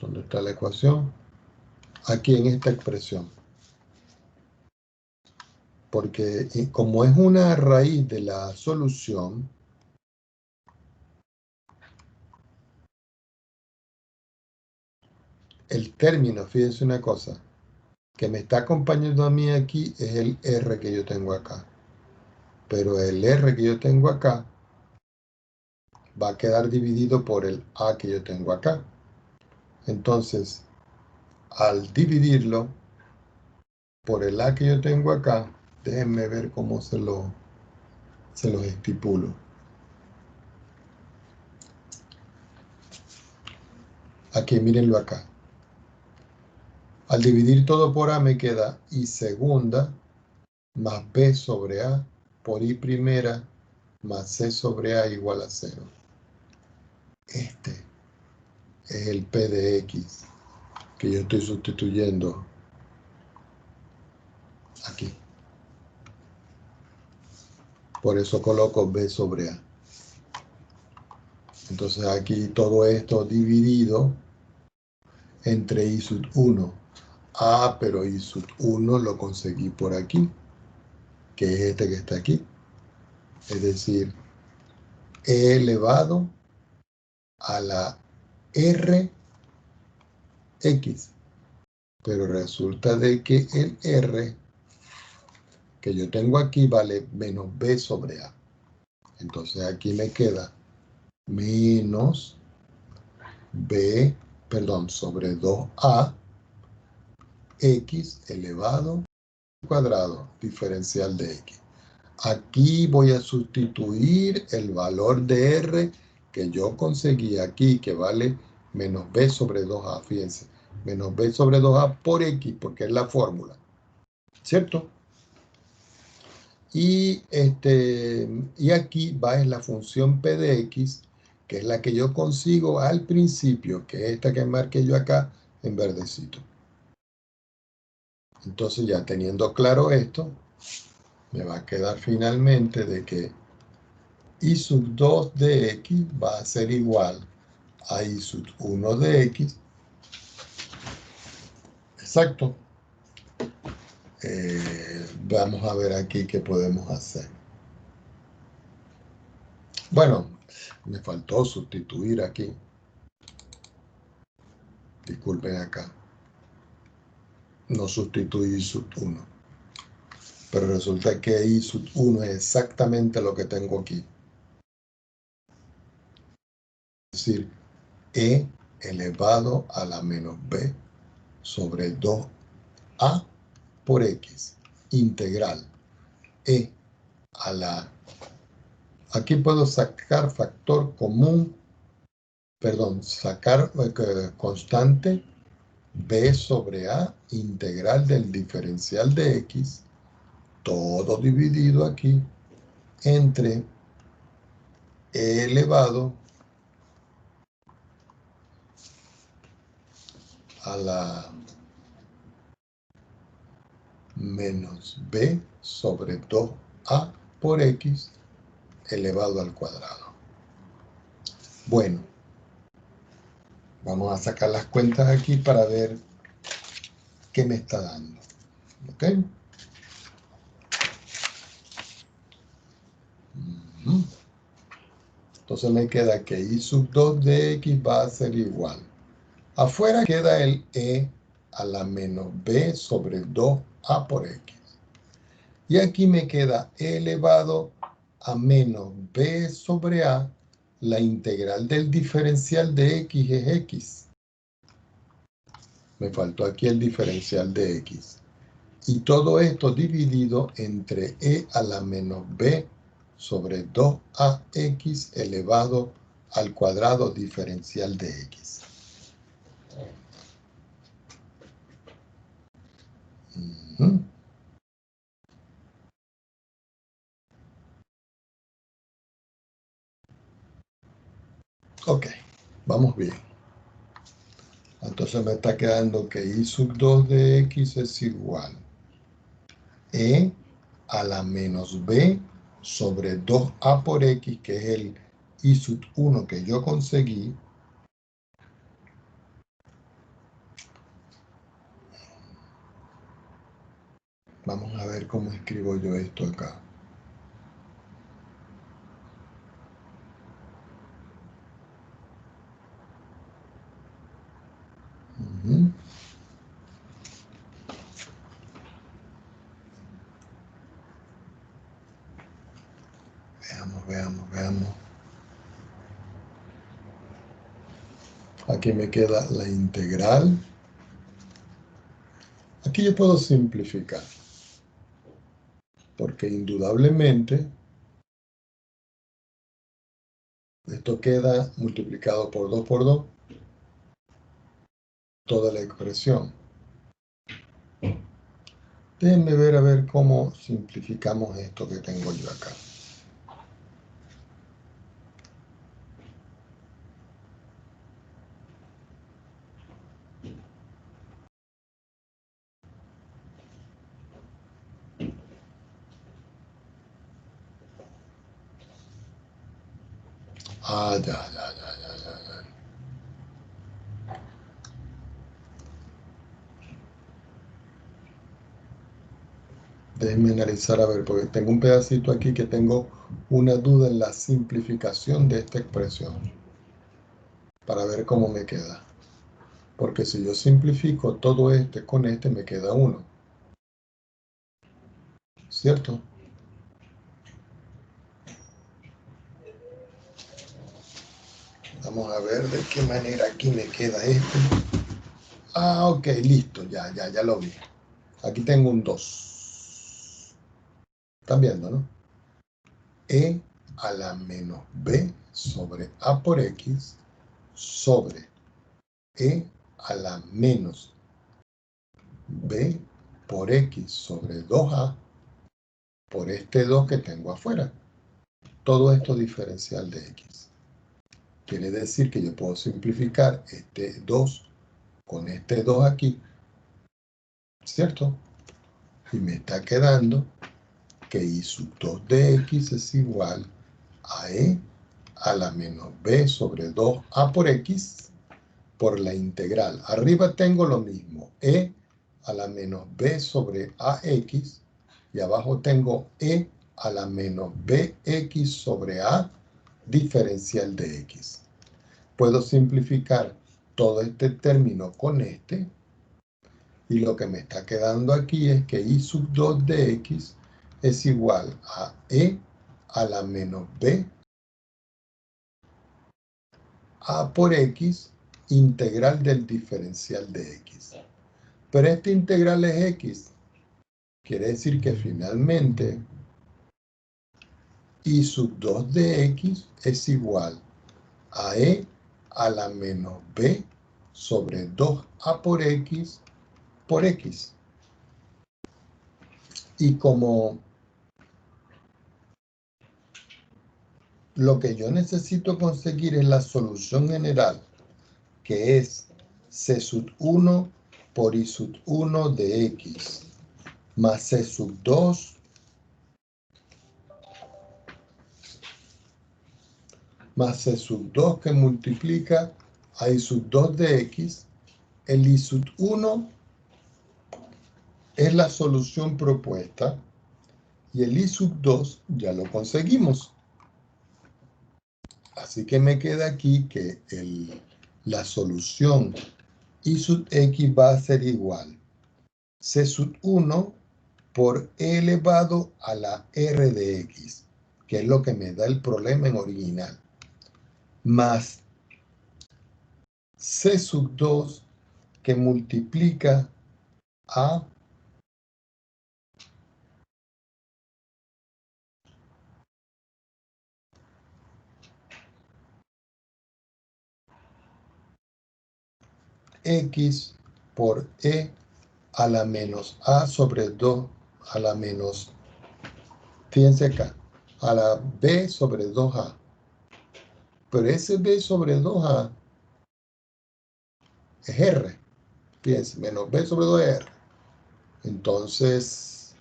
¿Dónde está la ecuación? Aquí en esta expresión. Porque como es una raíz de la solución, el término, fíjense una cosa, que me está acompañando a mí aquí es el r que yo tengo acá. Pero el r que yo tengo acá va a quedar dividido por el a que yo tengo acá. Entonces, al dividirlo por el a que yo tengo acá, déjenme ver cómo se los estipulo. Aquí, mírenlo acá. Al dividir todo por a me queda i segunda más b sobre a por i primera más c sobre a igual a 0. Este es el p de x que yo estoy sustituyendo aquí. Por eso coloco b sobre a. Entonces aquí todo esto dividido entre i sub 1. Pero i sub 1 lo conseguí por aquí, que es este que está aquí. Es decir, e elevado a la r x. Pero resulta de que el r que yo tengo aquí vale menos b sobre a. Entonces aquí me queda menos b, sobre 2a x elevado al cuadrado diferencial de x. Aquí voy a sustituir el valor de r que yo conseguí aquí, que vale menos b sobre 2a, fíjense, menos b sobre 2a por x, porque es la fórmula, ¿cierto? Y aquí va en la función p de x, que es la que yo consigo al principio, que es esta que marqué yo acá en verdecito. Entonces, ya teniendo claro esto, me va a quedar finalmente de que i sub 2 de x va a ser igual a i sub 1 de x. Exacto. Vamos a ver aquí qué podemos hacer. Bueno, me faltó sustituir aquí. Disculpen acá. No sustituí i sub 1. Pero resulta que i sub 1 es exactamente lo que tengo aquí. Es decir, e elevado a la menos b sobre 2a por x. Integral. E a la... Aquí puedo sacar factor común, sacar constante b sobre a integral del diferencial de x, todo dividido aquí entre e elevado a la menos b sobre 2a por x elevado al cuadrado. Bueno, vamos a sacar las cuentas aquí para ver qué me está dando. ¿Ok? Entonces me queda que y sub 2 de x va a ser igual. Afuera queda el e a la menos b sobre 2a por x. Y aquí me queda e elevado a menos b sobre a. La integral del diferencial de x es x. Me faltó aquí el diferencial de x. Y todo esto dividido entre e a la menos b sobre 2ax elevado al cuadrado diferencial de x. Ok, vamos bien. Entonces me está quedando que y sub 2 de x es igual e a la menos b sobre 2a por x, que es el y sub 1 que yo conseguí, vamos a ver cómo escribo yo esto acá. Veamos. Aquí me queda la integral. Aquí yo puedo simplificar, porque indudablemente esto queda multiplicado por 2, toda la expresión. Déjenme ver a ver cómo simplificamos esto que tengo yo acá. Ya. Déjenme analizar a ver, porque tengo un pedacito aquí que tengo una duda en la simplificación de esta expresión, para ver cómo me queda. Porque si yo simplifico todo este con este, me queda 1. ¿Cierto? Vamos a ver de qué manera aquí me queda esto. Ok, listo, ya lo vi. Aquí tengo un 2. ¿Están viendo, no? E a la menos b sobre a por x sobre e a la menos b por x sobre 2a por este 2 que tengo afuera. Todo esto diferencial de x. Quiere decir que yo puedo simplificar este 2 con este 2 aquí, ¿cierto? Y me está quedando que y sub 2 de x es igual a e a la menos b sobre 2a por x por la integral. Arriba tengo lo mismo, e a la menos b sobre ax, y abajo tengo e a la menos bx sobre a diferencial de x. Puedo simplificar todo este término con este, y lo que me está quedando aquí es que y sub 2 de x es igual a e a la menos b a por x integral del diferencial de x. Pero esta integral es x. Quiere decir que finalmente y sub 2 de x es igual a e a la menos b sobre 2a por x. Y como lo que yo necesito conseguir es la solución general, que es C sub 1 por I sub 1 de X, más C sub 2 más C sub 2 que multiplica a I sub 2 de X. El I sub 1 es la solución propuesta y el I sub 2 ya lo conseguimos. Así que me queda aquí que la solución I sub X va a ser igual C sub 1 por E elevado a la R de X, que es lo que me da el problema en original, más C sub 2 que multiplica a X por E a la menos A sobre 2 a la menos, fíjense acá, a la B sobre 2A. Pero ese B sobre 2A es R. Fíjense, menos B sobre 2 es R. Entonces,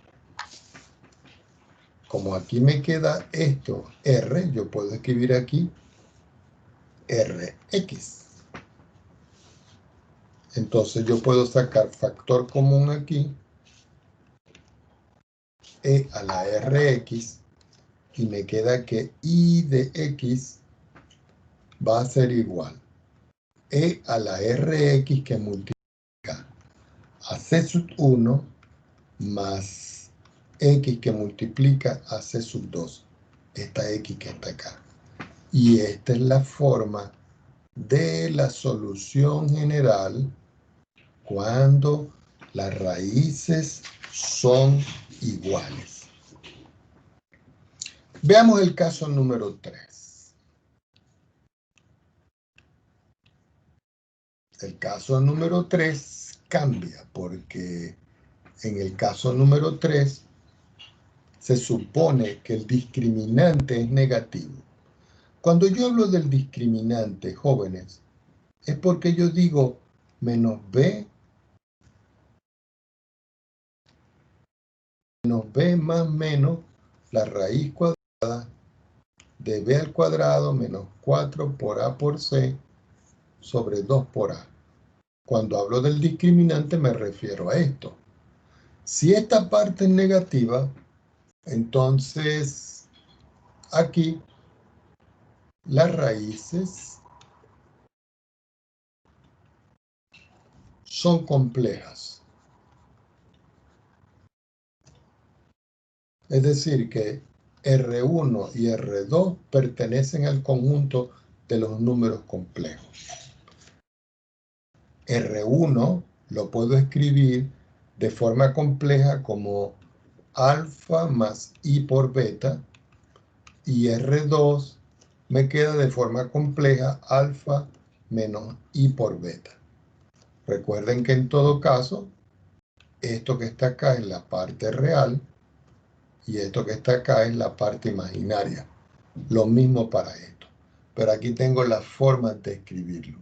como aquí me queda esto, R, yo puedo escribir aquí Rx. Entonces yo puedo sacar factor común aquí, E a la Rx, y me queda que I de X va a ser igual E a la Rx que multiplica a C sub 1 más X que multiplica a C sub 2. Esta X que está acá. Y esta es la forma de la solución general cuando las raíces son iguales. Veamos el caso número 3. El caso número 3 cambia porque en el caso número 3 se supone que el discriminante es negativo. Cuando yo hablo del discriminante, jóvenes, es porque yo digo menos b más menos la raíz cuadrada de b al cuadrado menos 4 por a por c sobre 2 por a. Cuando hablo del discriminante me refiero a esto. Si esta parte es negativa, entonces aquí las raíces son complejas. Es decir, que R1 y R2 pertenecen al conjunto de los números complejos. R1 lo puedo escribir de forma compleja como alfa más I por beta, y R2 me queda de forma compleja alfa menos I por beta. Recuerden que en todo caso, esto que está acá es la parte real y esto que está acá es la parte imaginaria. Lo mismo para esto. Pero aquí tengo las formas de escribirlo.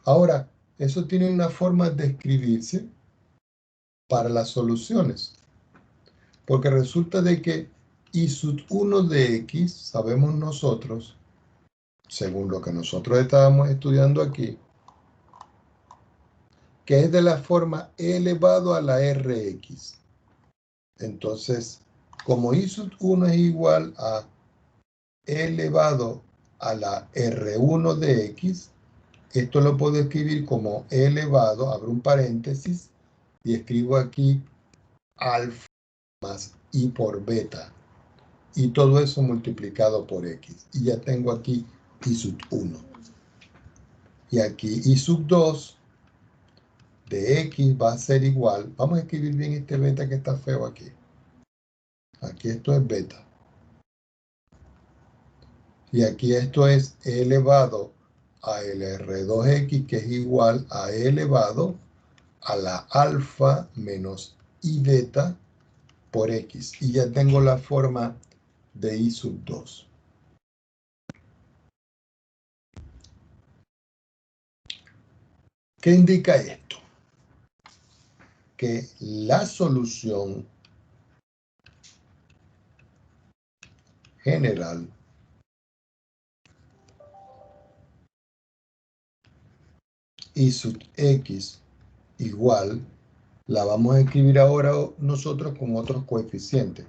Ahora, eso tiene una forma de escribirse para las soluciones. Porque resulta de que I sub 1 de X, sabemos nosotros, según lo que nosotros estábamos estudiando aquí, que es de la forma E elevado a la Rx. Entonces, como I sub 1 es igual a E elevado a la R1 de X, esto lo puedo escribir como E elevado, abro un paréntesis, y escribo aquí alfa más I por beta. Y todo eso multiplicado por X. Y ya tengo aquí I sub 1. Y aquí I sub 2 de X va a ser igual. Vamos a escribir bien este beta que está feo aquí. Aquí esto es beta. Y aquí esto es E elevado a LR2X, que es igual a E elevado a la alfa menos I beta por X. Y ya tengo la forma de I sub 2. ¿Qué indica esto? Que la solución general y sub x igual, la vamos a escribir ahora nosotros con otros coeficientes.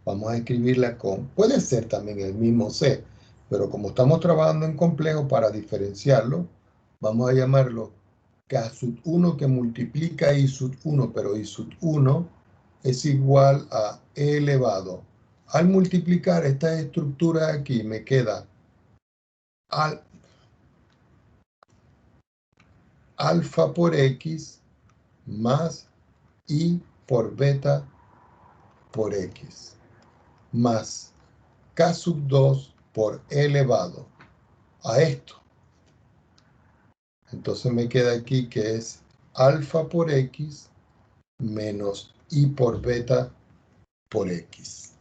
Vamos a escribirla con, puede ser también el mismo c, pero como estamos trabajando en complejo, para diferenciarlo, vamos a llamarlo k sub 1 que multiplica i sub 1, pero i sub 1 es igual a e elevado. Al multiplicar esta estructura aquí, me queda alfa por x más i por beta por x, más k sub 2 por e elevado a esto. Entonces me queda aquí que es alfa por x menos i por beta por x.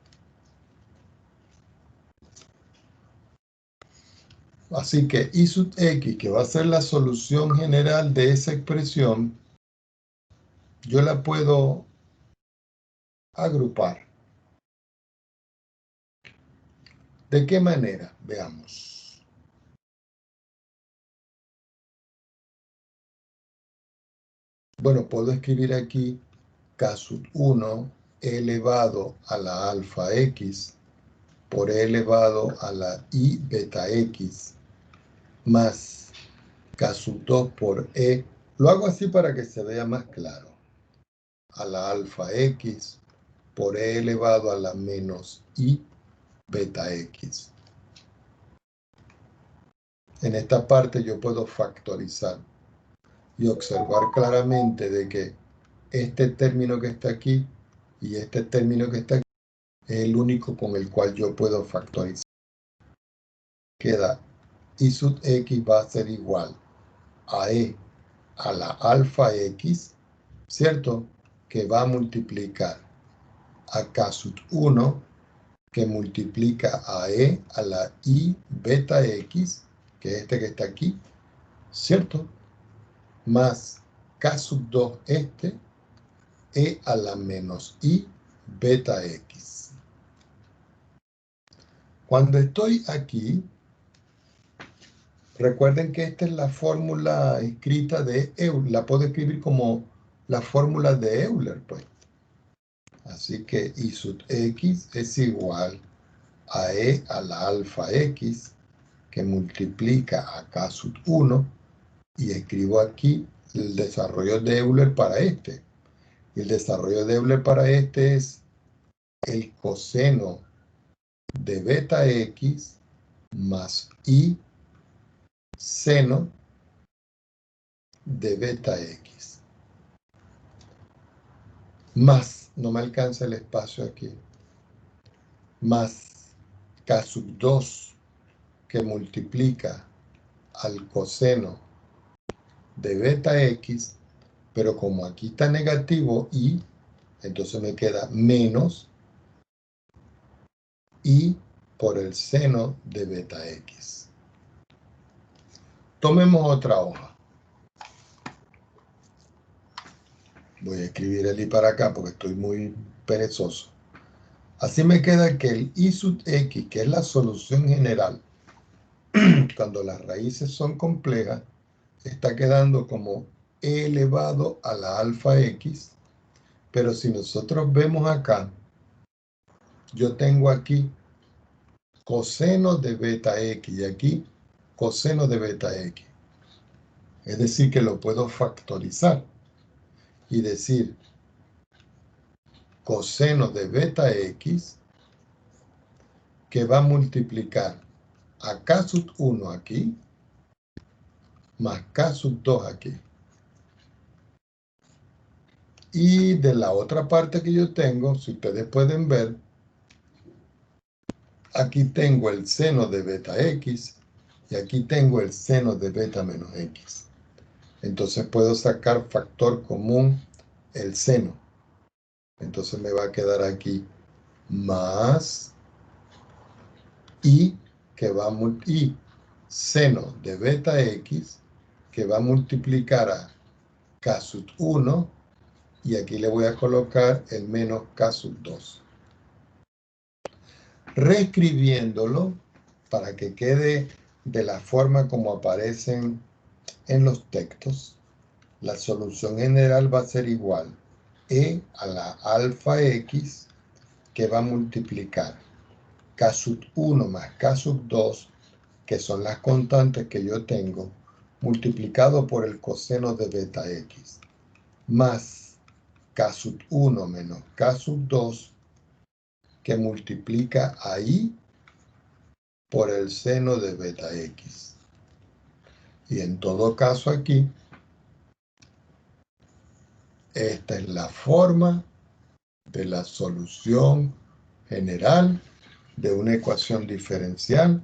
Así que i sub x, que va a ser la solución general de esa expresión, yo la puedo agrupar. ¿De qué manera? Veamos. Bueno, puedo escribir aquí k sub 1 elevado a la alfa x por e elevado a la i beta x más k sub 2 por e. Lo hago así para que se vea más claro. A la alfa x por e elevado a la menos i beta x. En esta parte yo puedo factorizar y observar claramente de que este término que está aquí y este término que está aquí es el único con el cual yo puedo factorizar. Queda i sub x va a ser igual a e a la alfa x, ¿cierto? Que va a multiplicar a k sub 1, que multiplica a e a la i beta x, que es este que está aquí, ¿cierto? Más k sub 2 este, e a la menos i beta x. Cuando estoy aquí, recuerden que esta es la fórmula escrita de Euler. La puedo escribir como la fórmula de Euler, pues. Así que i sub x es igual a e a la alfa x, que multiplica a k sub 1, y escribo aquí el desarrollo de Euler para este. Y el desarrollo de Euler para este es el coseno de beta x más i seno de beta x. Más, no me alcanza el espacio aquí, más k sub 2 que multiplica al coseno de beta x, pero como aquí está negativo i, entonces me queda menos i por el seno de beta x. Tomemos otra hoja. Voy a escribir el i para acá porque estoy muy perezoso. Así me queda que el i sub x, que es la solución general, cuando las raíces son complejas, está quedando como e elevado a la alfa x, pero si nosotros vemos acá, yo tengo aquí coseno de beta x y aquí coseno de beta x. Es decir, que lo puedo factorizar y decir coseno de beta x que va a multiplicar a k sub 1 aquí más k sub 2 aquí. Y de la otra parte que yo tengo, si ustedes pueden ver, aquí tengo el seno de beta x y aquí tengo el seno de beta menos x. Entonces puedo sacar factor común el seno. Entonces me va a quedar aquí más i que va a i seno de beta x que va a multiplicar a K sub 1, y aquí le voy a colocar el menos K sub 2. Reescribiéndolo para que quede de la forma como aparecen en los textos, la solución general va a ser igual E a la alfa X, que va a multiplicar K sub 1 más K sub 2, que son las constantes que yo tengo, multiplicado por el coseno de beta X, más K sub 1 menos K sub 2, que multiplica a I por el seno de beta X. Y en todo caso aquí, esta es la forma de la solución general de una ecuación diferencial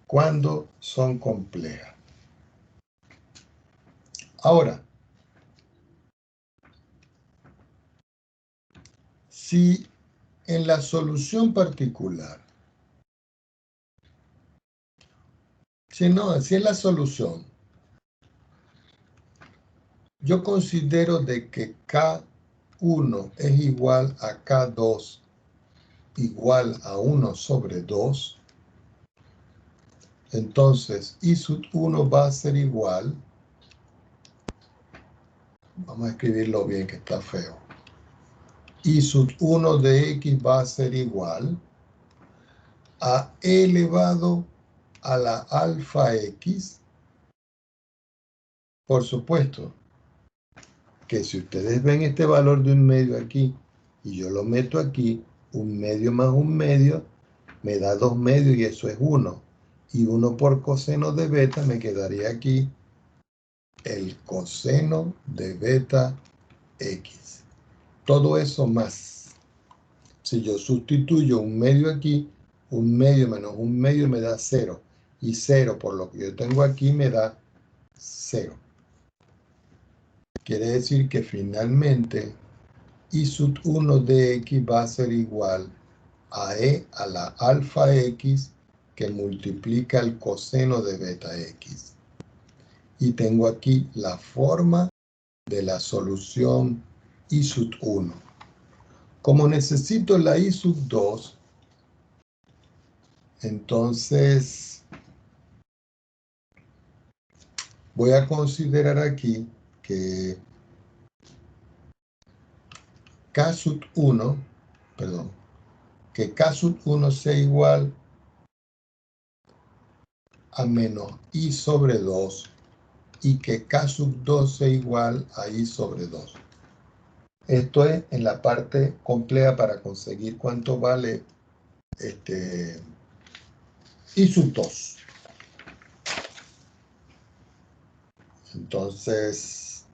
cuando son complejas. Ahora, si en la solución particular, si en la solución, yo considero de que K1 es igual a K2 igual a 1 sobre 2, entonces I sub 1 va a ser igual, vamos a escribirlo bien que está feo, I sub 1 de X va a ser igual a E elevado a la alfa X. Por supuesto que si ustedes ven este valor de un medio aquí y yo lo meto aquí, un medio más un medio me da 2 medios y eso es 1. Y 1 por coseno de beta me quedaría aquí el coseno de beta X. Todo eso más. Si yo sustituyo un medio aquí, un medio menos un medio me da 0. Y 0 por lo que yo tengo aquí me da 0. Quiere decir que finalmente I sub 1 de X va a ser igual a E a la alfa X que multiplica el coseno de beta X. Y tengo aquí la forma de la solución I sub 1. Como necesito la I sub 2, entonces voy a considerar aquí que K sub 1, que K sub 1 sea igual a menos I sobre 2 y que K sub 2 sea igual a I sobre 2. Esto es en la parte compleja para conseguir cuánto vale I sub 2. Entonces,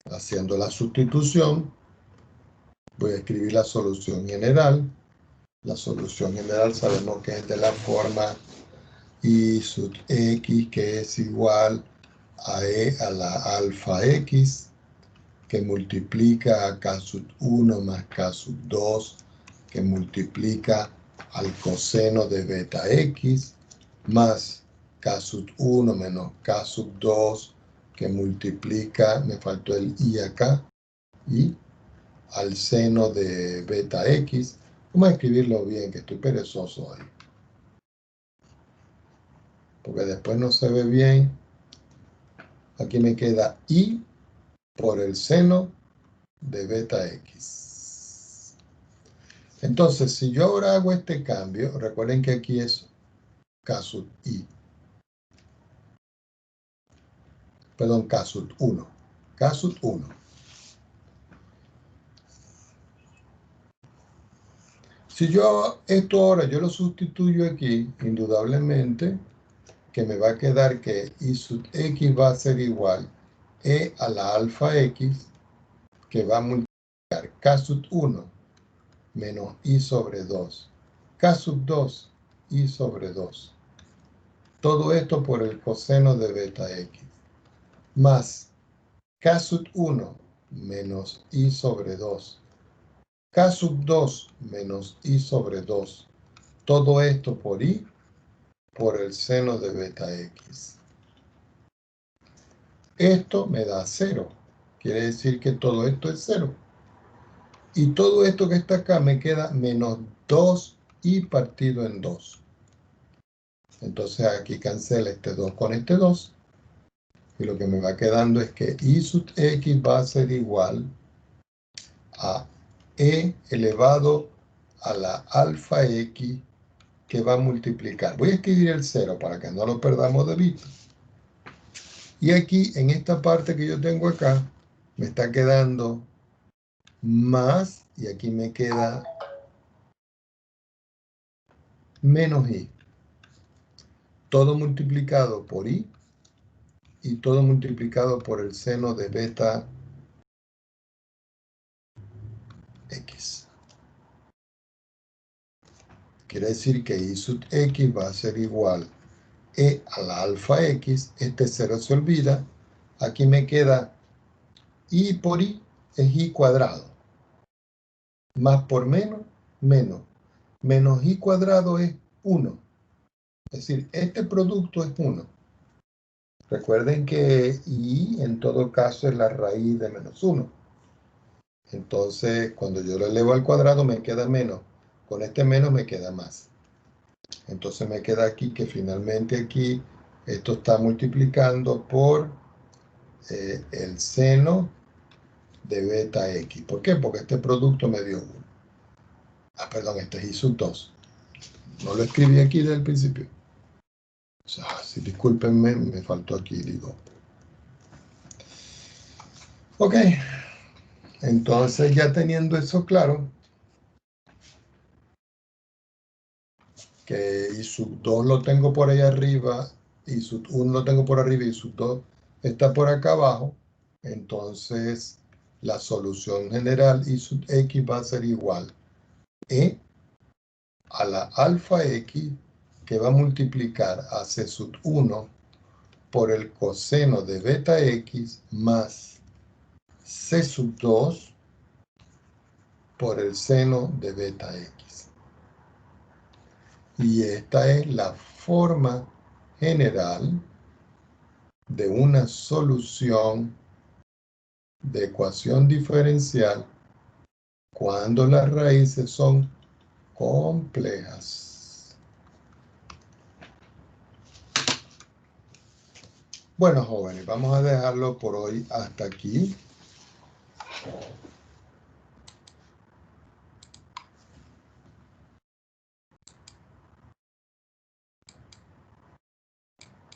haciendo la sustitución, voy a escribir la solución general. La solución general sabemos que es de la forma I sub X, que es igual a E a la alfa X, que multiplica a K sub 1 más K sub 2, que multiplica al coseno de beta X, más K sub 1 menos K sub 2, que multiplica, me faltó el I acá, y al seno de beta X. Vamos a escribirlo bien, que estoy perezoso ahí, porque después no se ve bien. Aquí me queda I por el seno de beta X. Entonces, si yo ahora hago este cambio, recuerden que aquí es K sub I. Perdón, K sub 1. K sub 1. Si yo esto ahora yo lo sustituyo aquí, indudablemente, que me va a quedar que I sub X va a ser igual E a la alfa X, que va a multiplicar K sub 1 menos I sobre 2. K sub 2, I sobre 2. Todo esto por el coseno de beta X. Más K sub 1 menos I sobre 2. K sub 2 menos I sobre 2. Todo esto por I por el seno de beta X. Esto me da 0. Quiere decir que todo esto es 0. Y todo esto que está acá me queda menos 2i partido en 2. Entonces aquí cancela este 2 con este 2. Y lo que me va quedando es que i sub x va a ser igual a e elevado a la alfa x que va a multiplicar. Voy a escribir el 0 para que no lo perdamos de vista. Y aquí, en esta parte que yo tengo acá, me está quedando más, y aquí me queda menos i. Todo multiplicado por i, y todo multiplicado por el seno de beta x. Quiere decir que i sub x va a ser igual e a la alfa x. Este 0 se olvida. Aquí me queda i por i es i cuadrado. Más por menos, menos. Menos i cuadrado es 1. Es decir, este producto es 1. Recuerden que i en todo caso es la raíz de menos 1. Entonces, cuando yo lo elevo al cuadrado me queda menos. Con este menos me queda más. Entonces me queda aquí que finalmente aquí esto está multiplicando por el seno de beta x. ¿Por qué? Porque este producto me dio 1. Ah, perdón, este es i sub 2. No lo escribí aquí desde el principio. O sea, si discúlpenme, me faltó aquí, digo. Ok, entonces ya teniendo eso claro, que i sub 2 lo tengo por ahí arriba, i sub 1 lo tengo por arriba y sub 2 está por acá abajo, entonces la solución general i sub x va a ser igual e a la alfa x que va a multiplicar a c sub 1 por el coseno de beta x más c sub 2 por el seno de beta x. Y esta es la forma general de una solución de ecuación diferencial cuando las raíces son complejas. Bueno, jóvenes, vamos a dejarlo por hoy hasta aquí.